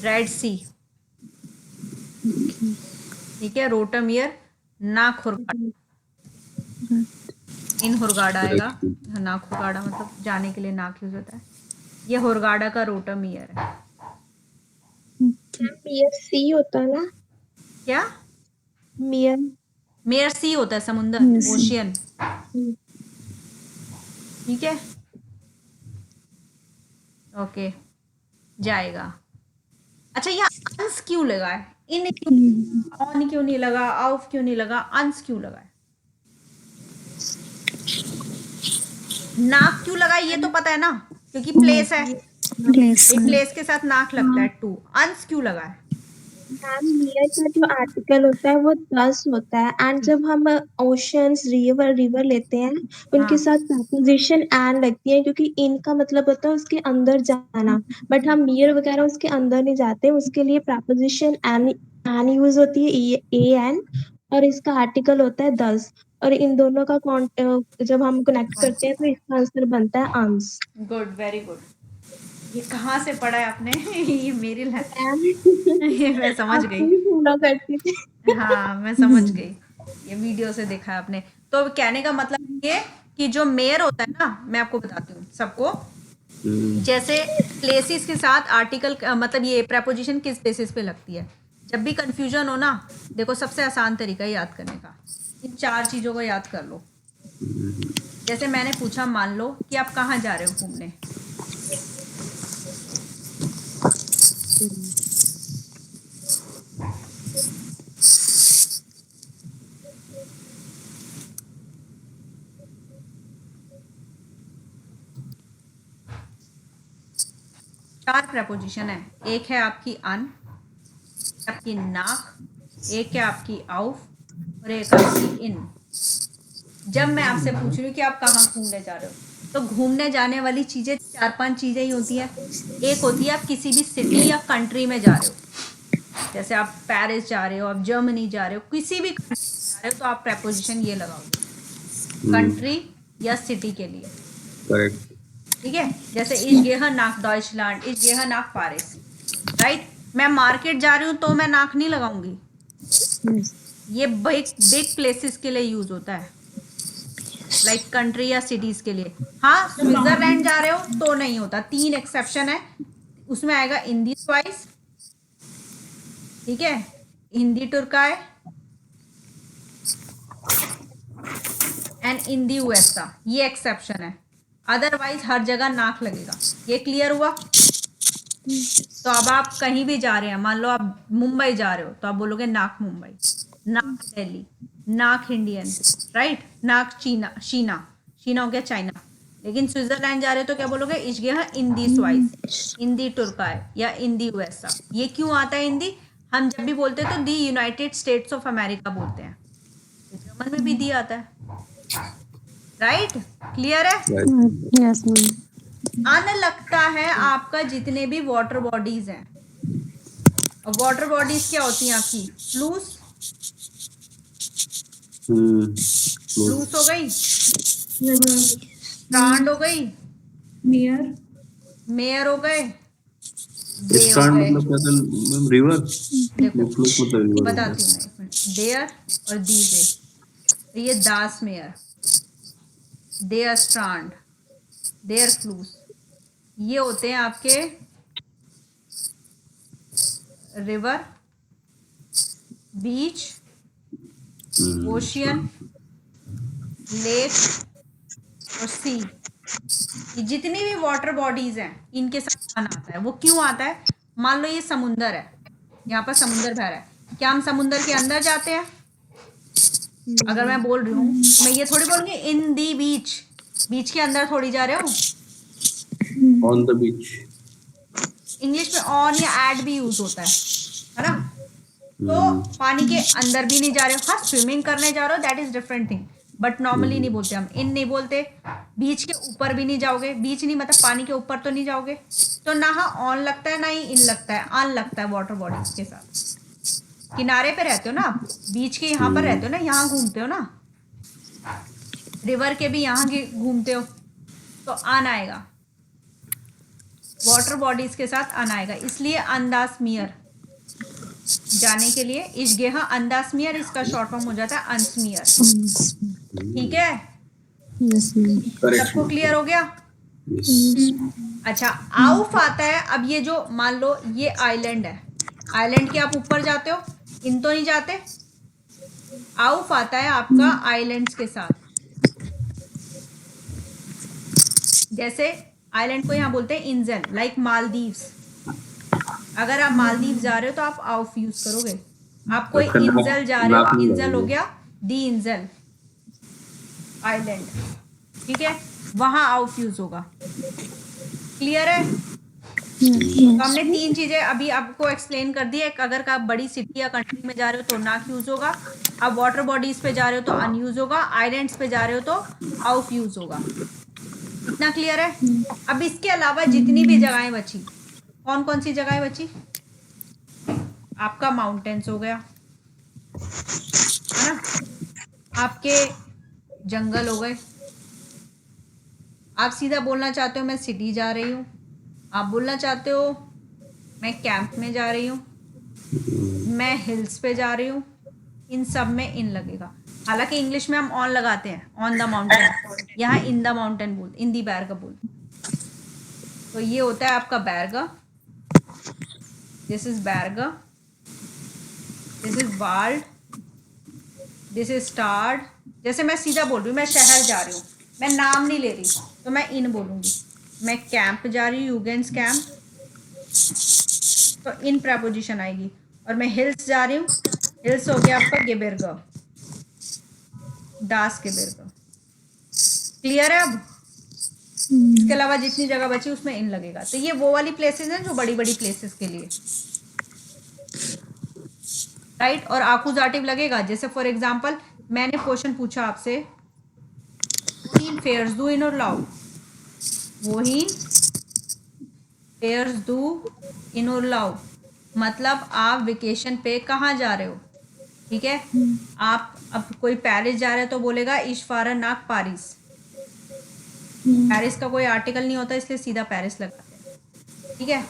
रेड सी, ठीक है। रोटमियर नाक हुरगाडा, इन हुरगाडा आएगा। नाक हुरगाडा मतलब जाने के लिए नाक यूज होता है। ये हुरगाडा का रोटमियर है। मियर सी होता है ना? क्या? मियर मेयर सी होता है, समुंदर, Yes. ओशियन, ठीक है। ओके, जाएगा। अच्छा, यहाँ अंस क्यों लगा है? इन क्यों, ऑन क्यों नहीं लगा, आउफ क्यों नहीं लगा, अंस क्यों लगा है? नाक क्यों लगा है ये तो पता है ना, क्योंकि प्लेस है, प्लेस एक प्लेस के साथ नाक लगता है। टू, अंस क्यों लगा है? मैम मियर का जो आर्टिकल होता है वो दस होता है एंड जब हम ओशंस रिवर लेते हैं उनके हाँ। साथ प्रीपोजिशन एंड लगती है क्योंकि इनका मतलब होता है उसके अंदर जाना, बट हम मियर वगैरह उसके अंदर नहीं जाते, उसके लिए प्रीपोजिशन एन यूज होती है, ए एन, और इसका आर्टिकल होता है दस, और इन दोनों का जब हम कनेक्ट करते हैं तो इसका आंसर बनता है अंस। Good, very good. ये कहाँ से पढ़ा है आपने? ये मेरी ये मैं समझ गई। फॉलो करती थी। हाँ, मैं समझ गई, ये वीडियो से देखा है आपने। तो कहने का मतलब ये कि जो मेयर होता है ना, मैं आपको बताती हूँ सबको, जैसे प्लेसेस के साथ आर्टिकल मतलब ये प्रेपोजिशन किस बेसिस पे लगती है। जब भी कंफ्यूजन हो ना, देखो सबसे आसान तरीका है याद करने का, इन चार चीज़ों को याद कर लो। जैसे मैंने पूछा, मान लो कि आप कहाँ जा रहे हो घूमने, चार प्रेपोजिशन है। एक है आपकी अन, आपकी नाक, एक है आपकी आउफ, और एक आपकी इन। जब मैं आपसे पूछ रही हूँ कि आप कहाँ घूमने जा रहे हो, तो घूमने जाने वाली चीजें चार पांच चीजें ही होती है। एक होती है आप किसी भी सिटी या कंट्री में जा रहे हो, जैसे आप पेरिस जा रहे हो, आप जर्मनी जा रहे हो, किसी भी कंट्री जा रहे हो, तो आप प्रेपोजिशन ये लगाओगे कंट्री या सिटी के लिए, करेक्ट। ठीक है। जैसे ich gehe nach Deutschland, ich gehe nach Paris, right. मैं मार्केट जा रही हूँ तो मैं नाक नहीं लगाऊंगी, ये बिग बिग प्लेसेस के लिए यूज होता है, लाइक कंट्री या सिटीज के लिए। हाँ, स्विट्जरलैंड जा रहे हो तो नहीं होता, तीन एक्सेप्शन है, उसमें आएगा हिंदी स्वाइस, ठीक है, हिंदी तुर्काय एंड हिंदी यूएसआ, ये एक्सेप्शन है। अदरवाइज हर जगह नाक लगेगा। ये क्लियर हुआ? तो अब आप कहीं भी जा रहे हैं, मान लो आप मुंबई जा रहे हो, तो आप बोलोगे नाक मुंबई, नाक दिल्ली, नाक इंडियन, राइट, नाक चीना, शीना हो गया चाइना। लेकिन स्विट्जरलैंड जा रहे हो तो क्या बोलोगे? ich gehe in die Schweiz, in die Türkei या in die USA। ये क्यों आता है हिंदी? हम जब भी बोलते हैं तो दी यूनाइटेड स्टेट्स ऑफ अमेरिका बोलते हैं, जर्मन में भी दी आता है, राइट। क्लियर है? यस मैम अन लगता है आपका जितने भी वाटर बॉडीज हैं। और वाटर बॉडीज क्या होती हैं आपकी? फ्लूस, फ्लूस हो गई, स्ट्रांड हो गई, मियर मेयर हो गए, बे हो स्ट्रांड गए। मतलब क्या था? रिवर। देखो फ्लूस मतलब रिवर बताती हूँ मैं, एक मिनट। देयर और दीजे, ये दास मेयर, देयर स्ट्रांड, देयर फ्लूस, ये होते हैं आपके रिवर, बीच, ओशियन, लेक और सी। ये जितनी भी वाटर बॉडीज हैं इनके साथ अन आता है। वो क्यों आता है? मान लो ये समुंदर है, यहाँ पर समुंदर बह रहा है, क्या हम समुंदर के अंदर जाते हैं? अगर मैं बोल रही हूँ, मैं ये थोड़ी बोलूंगी इन दी बीच, बीच के अंदर थोड़ी जा रहे हो, ऑन द बीच। इंग्लिश में ऑन या एट भी यूज होता है ना। तो पानी के अंदर भी नहीं जा रहे हो, हाँ स्विमिंग करने जा रहे हो, that is different thing, but normally नहीं बोलते हम, इन नहीं बोलते। बीच के ऊपर भी नहीं जाओगे, बीच नहीं मतलब पानी के ऊपर तो नहीं जाओगे, तो ना हाँ ऑन लगता है ना ही इन लगता है, ऑन लगता है वाटर बॉडीज के साथ। किनारे पे रहते हो ना आप, बीच के यहाँ पर रहते हो ना, यहाँ घूमते हो ना, रिवर के भी यहाँ घूमते हो, तो आन आएगा, वाटर बॉडीज के साथ आन आएगा। इसलिए अंदासमियर जाने के लिए इशगेह अंदासमियर, इसका शॉर्ट फॉर्म हो जाता है अंसमियर। ठीक है, यस मैम। सबको क्लियर हो गया। अच्छा, आउफ आता है, अब ये जो मान लो ये आइलैंड है, आइलैंड के आप ऊपर जाते हो, इन तो नहीं जाते, आउफ आता है आपका आइलैंड्स के साथ। जैसे आइलैंड को यहाँ बोलते हैं इंजल, लाइक मालदीव्स। अगर आप मालदीव जा रहे हो तो आप आउफ यूज करोगे। आप कोई इंजल जा रहे हो, इंजल हो गया दी इंजल आइलैंड, ठीक है, वहां आउफ यूज होगा। क्लियर है? तो हमने 3 चीजें अभी आपको एक्सप्लेन कर दी है। अगर आप बड़ी सिटी या कंट्री में जा रहे हो तो नाक यूज होगा, आप वाटर बॉडीज पे जा रहे हो तो अन यूज होगा, आइलैंड्स पे जा रहे हो तो आउफ यूज होगा। इतना क्लियर है? अब इसके अलावा जितनी भी जगहें बची, कौन कौन सी जगहें बची? आपका माउंटेन्स हो गया, है ना, आपके जंगल हो गए। आप सीधा बोलना चाहते हो मैं सिटी जा रही हूँ, आप बोलना चाहते हो मैं कैंप में जा रही हूँ, मैं हिल्स पे जा रही हूँ, इन सब में इन लगेगा। हालांकि इंग्लिश में हम ऑन लगाते हैं, ऑन द माउंटेन, यहाँ इन द माउंटेन बोलते, इन दी बैरगा बोलते। तो ये होता है आपका बैरगा, दिस इज बैरगा, दिस इज वाल्ड, दिस इज स्टार्ड। जैसे मैं सीधा बोल रही हूँ मैं शहर जा रही हूँ, मैं नाम नहीं ले रही, तो मैं इन बोलूँगी। मैं कैंप जा रही हूँ, यूगेंस कैंप, तो इन प्रपोजिशन आएगी। और मैं हिल्स जा रही हूँ, हिल्स हो गया आपका गेबेरगा, दास गेबेरगा। क्लियर है? अब इसके अलावा जितनी जगह बची उसमें इन लगेगा। तो ये वो वाली प्लेसेस हैं जो बड़ी बड़ी प्लेसेस के लिए, राइट। और आकुजाटिव लगेगा, जैसे फॉर एग्जांपल मैंने क्वेश्चन पूछा आपसे, wohin fährst du in Urlaub? wohin fährst du in Urlaub? मतलब आप वेकेशन पे कहाँ जा रहे हो, ठीक है। आप अब कोई पेरिस जा रहे हो तो बोलेगा ich fahre nach Paris। Paris का कोई आर्टिकल नहीं होता इसलिए सीधा पेरिस लगाते हैं, ठीक है।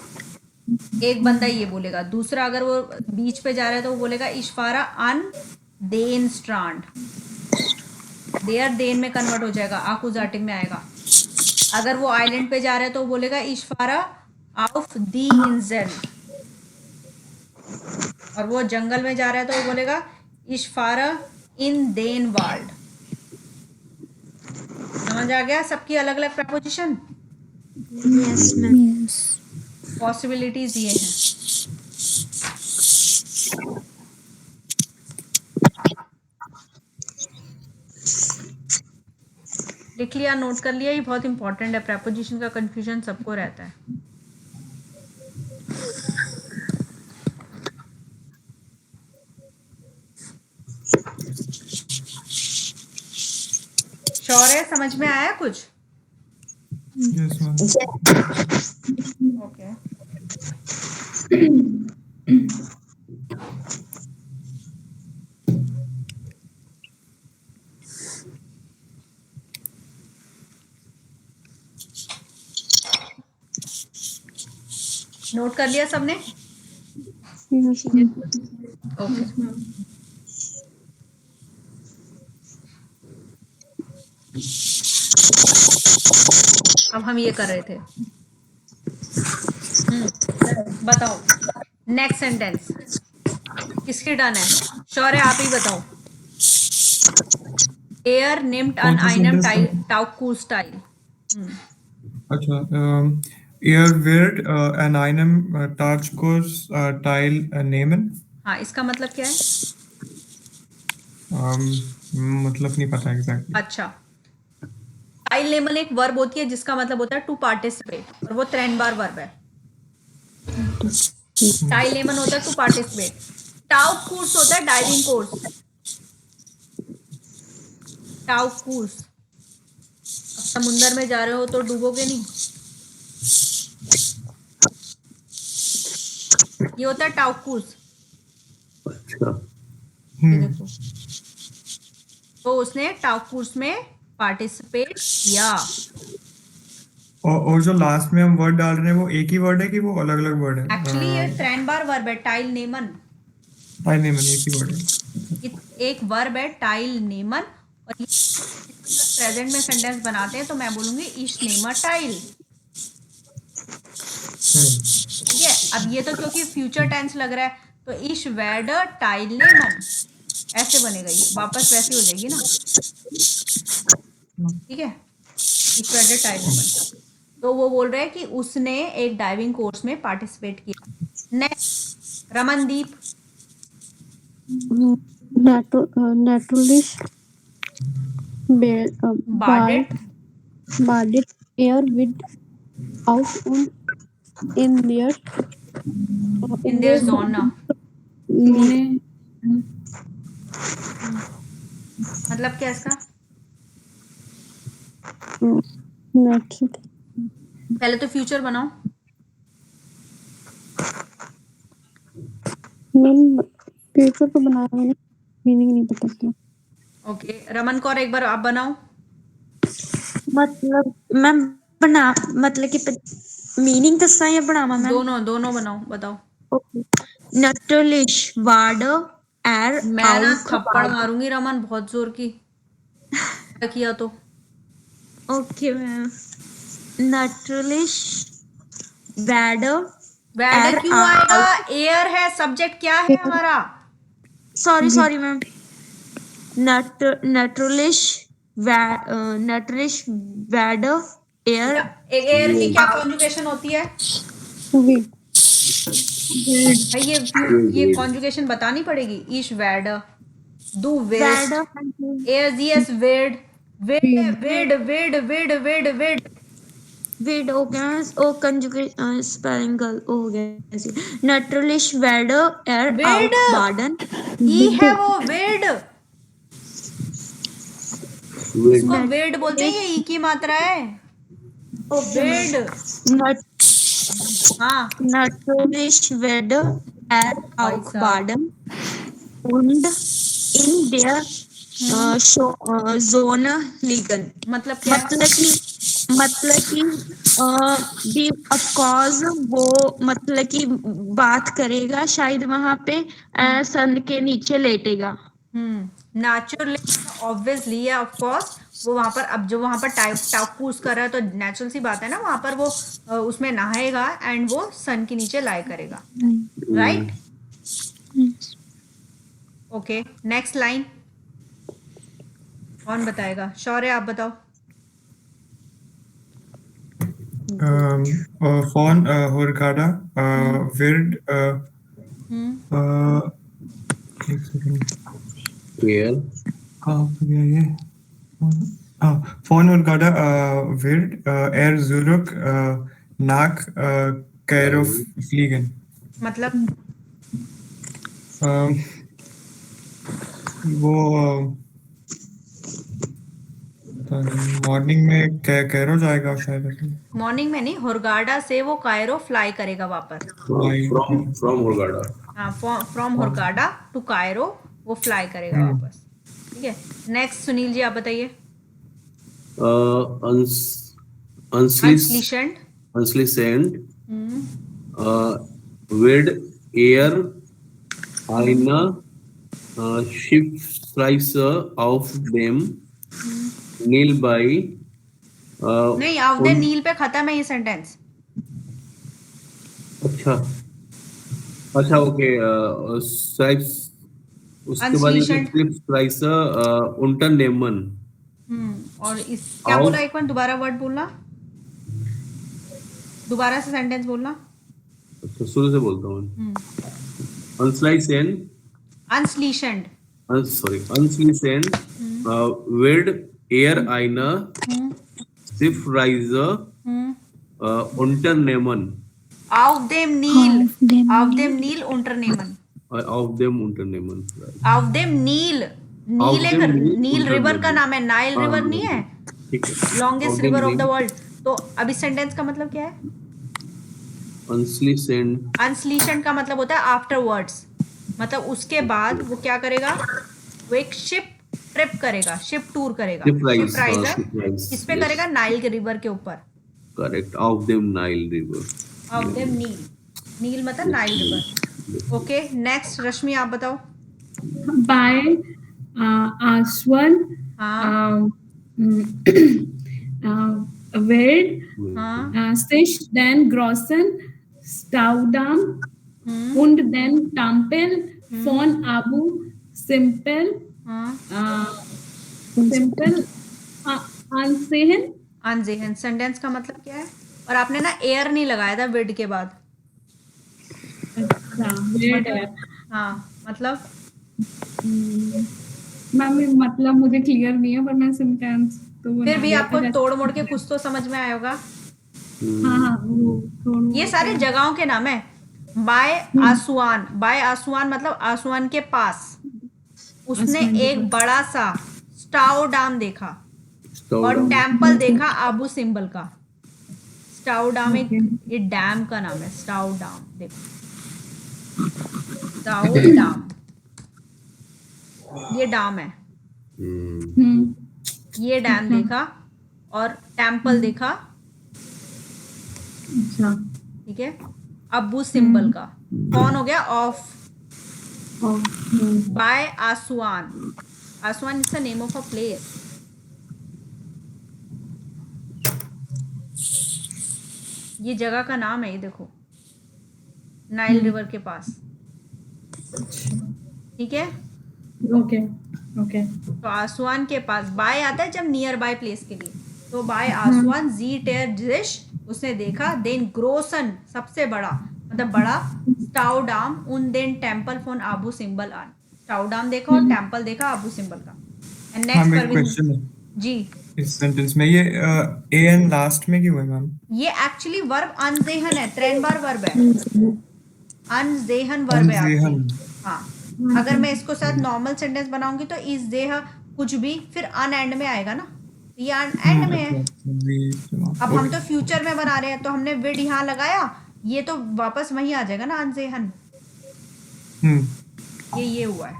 एक बंदा ये बोलेगा, दूसरा अगर वो बीच पे जा रहा है तो वो बोलेगा ich fahre an den Strand। देयर देन में कन्वर्ट हो जाएगा, आकुजाटिव में आएगा। अगर वो आइलैंड पे जा रहा है तो वो बोलेगा ich fahre auf die Insel। और वो जंगल में जा रहा है तो वो बोलेगा ich fahre in den Wald। समझ आ गया सबकी अलग अलग प्रपोजिशन? Yes ma'am. पॉसिबिलिटीज ये हैं। लिख लिया, नोट कर लिया, ये बहुत इंपॉर्टेंट है। प्रपोजिशन का कंफ्यूजन सबको रहता है। श्योर है? समझ में आया कुछ? Yes ma'am. ओके। नोट कर लिया सबने? ओके। अब हम ये कर रहे थे। बताओ नेक्स्ट सेंटेंस किसकी डन है? श्योर है? आप ही बताओ। एयर निम्ट अन आइनम टाउकू स्टाइल। अच्छा, er wird an einem Tagkurs teilnehmen। हाँ, इसका मतलब क्या है? मतलब नहीं पता एग्जैक्टली। अच्छा, टाइलेमन एक वर्ब होती है जिसका मतलब होता है टू पार्टिसिपेट, और वो 3 बार वर्ब है। टाइलेमन होता है टू पार्टिसिपेट, टाउक कोर्स होता है डाइविंग कोर्स, टाउक कोर्स। अब समुंदर में जा रहे हो तो डूबोगे नहीं, ये होता है टाउक कोर्स। अच्छा, ये देखो, तो उसने टाउक कोर्स में पार्टिसिपेट किया। और जो लास्ट में हम वर्ड डाल रहे हैं वो एक ही वर्ड है कि वो अलग अलग वर्ड है? एक्चुअली ये ट्रेन बार वर्ब है, टाइल नेमन। टाइल नेमन एक ही वर्ड है। एक वर्ब है टाइल नेमन, और प्रेजेंट में सेंटेंस बनाते हैं तो मैं बोलूंगी इश नेमर टाइल। ठीक है, अब ये तो क्योंकि फ्यूचर टेंस लग रहा है तो इश वेड टाइल नेमन ऐसे बनेगा, ये वापस वैसे हो जाएगी ना। ठीक है, इश वेड टाइल नेमन। तो वो बोल रहे हैं कि उसने एक डाइविंग कोर्स में पार्टिसिपेट किया। Next, Ramandeep. naturalist बार्डेड Barded air with out in their in their zone ना, मतलब क्या इसका? natural पहले तो फ्यूचर बनाओ। फ्यूचर तो बनाया मैंने, मीनिंग नहीं पता क्या। ओके, रमन कौर एक बार आप बनाओ। मतलब मैं बना मतलब कि मीनिंग दसा या बनावा मैं? दोनों दोनों बनाओ, बताओ। नटलिश वार्ड एर मैं ना आउट थप्पड़ मारूंगी रमन, बहुत जोर की किया तो। Okay ma'am. नटलिश वैड वैड क्यों आएगा? एयर है, सब्जेक्ट क्या है हमारा? Sorry ma'am. नटलिश वैड एयर एयर की क्या कॉन्जुगेशन होती है भाई? ये कॉन्जुगेशन बतानी पड़ेगी। ईश वैड डू वेड एयर जीएस वेड वेड वेड वेड वेड वेड वेड वेड हो गया ओ कंजुगेट स्पेलिंग गलत हो गया ऐसे। नटलिश वैड एयर वेड आउट बार्डन ई है वो वेड, इसको वेड बोलते हैं, ये ई की मात्रा है वेड। हाँ, Natürlich wird er auch baden und in der Zone liegen. मतलब क्या? मतलब कि भी ऑफ कोर्स वो मतलब कि बात करेगा शायद वहां पे सन के नीचे लेटेगा। नेचुरली ऑब्वियसली या ऑफ कोर्स वो वहां पर, अब जो वहां पर टाउकूस कर रहा है तो नेचुरल सी बात है ना, वहां पर वो उसमें नहाएगा एंड वो सन के नीचे लाई करेगा, राइट? ओके, नेक्स्ट लाइन कौन बताएगा? शौर्य आप बताओ। Von Hurghada wird एक सेकंड वेयर कहाँ पे गया ये? Von Hurghada wird er zurück nach Kairo fliegen. मतलब वो मॉर्निंग में कैरो जाएगा शायद। मॉर्निंग में नहीं, हुरगाडा से वो कायरो फ्लाई करेगा वापस। फ्रॉम हुरगाडा। हाँ, फ्रॉम हुरगाडा टू कायरो वो फ्लाई करेगा वापस। ठीक है, नेक्स्ट सुनील जी आप बताइए। Unleashed with air eine Schiffsreise auf dem Nil by नहीं, ऑफ द नील पे खत्म है ये सेंटेंस। अच्छा ओके। उसके बाद Schiffsreise Unternehmen। और इस क्या बोला? एक बार दोबारा वर्ड बोलना, दोबारा से सेंटेंस बोलना। अच्छा, शुरू से बोलता हूँ। Unleashed with air eine Schiffsreise Unternehmen Auf dem Nil. Auf dem Auf Nil. dem Nil Unternehmen. Auf dem Unternehmen. Auf dem Nil. नील एक dem Nil नील रिवर का Unternehmen. नाम है, नाइल हाँ, रिवर नहीं है, ठीक है. Longest Auf dem river of the Nil. World. तो अभी सेंटेंस का मतलब क्या है? Anschließend. अनस्लीशन का मतलब होता है आफ्टरवर्ड्स, मतलब उसके बाद वो क्या करेगा, वो एक शिप ट्रिप करेगा, शिप टूर करेगा, Ship rise, ship riser ship rise, किस पे yes. करेगा? नाइल के रिवर के ऊपर। Correct. Auf dem Nile River. ऑफ देम नील, नील मतलब Nile river. Okay next, Rashmi आप बताओ। by Ashwan हाँ Welt हाँ sich den großen Staudamm und den Tempel von Abu Simbel हाँ Simbel ansehen। अनजेहन सेंटेंस का मतलब क्या है? और आपने ना एयर नहीं लगाया था विड के बाद। अच्छा वेट है हाँ मतलब मैम मतलब मुझे क्लियर नहीं है पर मैं सेंटेंस तो फिर भी बना आपको लेती हूँ। तोड़ मोड़ के कुछ तो समझ में आया होगा। हाँ वो थोड़ा ये सारे जगहों के नाम है। बाय आसुआन, बाय आसुआन मतलब आसुआन के पास उसने आसुआन के एक बड़ा सा स्टाउ डाम देखा और Staudamm. टेम्पल देखा आबू सिंबल का। स्टाउ डाम एक ये डैम का नाम है, स्टाउ डाम। देखो स्टाउ डाम, ये डाम है, ये डैम देखा और टेम्पल देखा, अच्छा ठीक है, अबू सिंबल का। कौन हो गया? ऑफ बाय आसुआन। Aswan is the name of a place. ये जगह का नाम है, ये देखो नाइल रिवर के पास, ठीक है। ओके ओके तो आसुआन के पास बाय आता है जब नियर बाय प्लेस के लिए, तो बाय आसुआन जी टेर डिश उसने देखा, देन ग्रोसन सबसे बड़ा मतलब बड़ा, स्टाउ डाम उन देन टेम्पल फोन आबू सिंबल आन। स्टाउ डाम देखा और टेम्पल देखा आबू सिंबल का। एंड हाँ नेक्स्ट मेरा क्वेश्चन परवीन है जी, इस सेंटेंस में ये ए एन लास्ट में क्यों है मैम? ये एक्चुअली वर्ब अनजेहन है, 3 बार वर्ब है, अनजेहन वर्ब है आपकी। अनजेहन। हाँ अगर मैं इसको साथ नॉर्मल सेंटेंस बनाऊंगी तो इस देह कुछ भी फिर अन एंड में आएगा ना, ये एंड में है। अब हम तो फ्यूचर में बना रहे हैं तो हमने विड यहाँ लगाया, ये तो वापस वहीं आ जाएगा ना अनजेहन। ये हुआ है।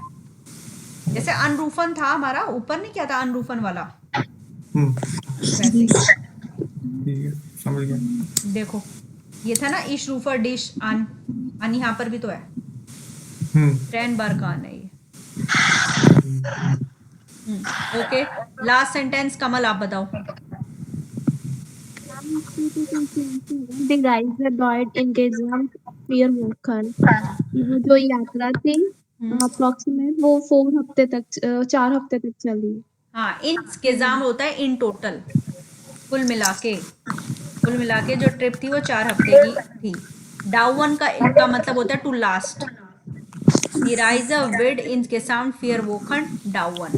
जैसे अनरूफन था हमारा, ऊपर नहीं किया था अनरूफन वाला, वैसे ही। ठीक है समझ गया। देखो ये था ना इश रूफर डिश अन, अन यहाँ पर भी तो है, 10 बार का अन है ये। ओके लास्ट सेंटेंस कमल आप बताओ। The Geyser died in Gesamt Feuerwochen। वो जो यात्रा थी अप्रोक्सीमेट वो 4 हफ्ते तक चली। हाँ इंस्किज़ाम होता है इन टोटल, कुल मिला के जो ट्रिप थी वो 4 हफ्ते की थी। डाउन का मतलब होता है to last. Die Reise wird insgesamt 4 Wochen dauern।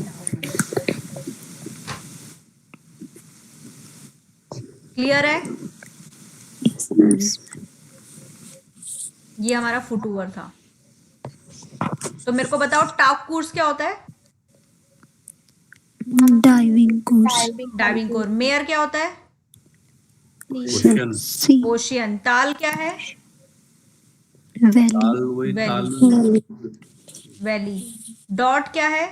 Clear है? ये हमारा फुटओवर था। तो मेरे को बताओ टॉप कोर्स क्या होता है? Diving course. Diving course. Mayor क्या होता है? Ocean. सी ओशियन। ताल क्या है? वैली ताल वही Valley. ताल. वैली। डॉट क्या है?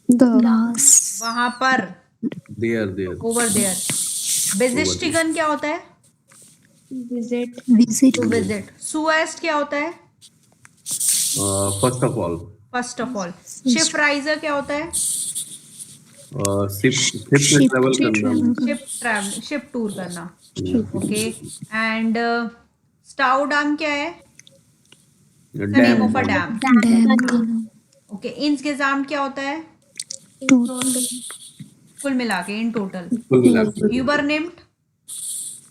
ग्लास वहां पर, There. Over there. बेजिस्टिगन क्या होता है? Visit visit to visit. सुएस्ट क्या होता है? First of all, first of all. Ship राइजर क्या होता है? ship में travel करना. शिप टूर करना। ओके एंड स्टाउ डैम क्या है? Name of a dam. Dam का नाम ओके इंस्किज़ाम क्या होता है? कुल मिला के इन टोटल। कुल मिला के. यूबरनेम्ड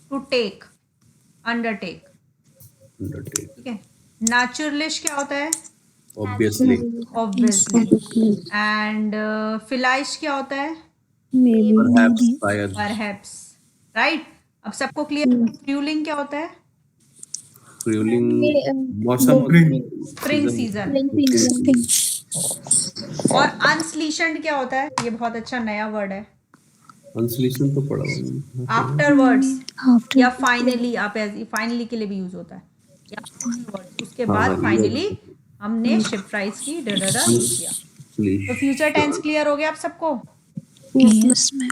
टू टेक, अंडरटेक, Undertake. ठीक है। नेचुरलिस्ट क्या होता है? Obviously. ऑब्वियसली। एंड फिलाइश क्या होता है? Perhaps. शायद. परहैप्स। राइट। अब सबको क्लियर? फ्यूलिंग क्या होता है? फ्यूलिंग ये मौसम स्प्रिंग सीजन। और अनस्लीशेंड क्या होता है? ये बहुत अच्छा नया वर्ड है। अंसलीशन तो पढ़ा हुआ है। आफ्टरवर्ड्स आफ्टर या फाइनली, आप फाइनली के लिए भी यूज होता है। या afterwards, उसके हाँ, बाद हाँ, फाइनली ये हमने शिप राइज की, यूज किया। तो फ्यूचर टेंस क्लियर हो गया आप सबको? Yes ma'am.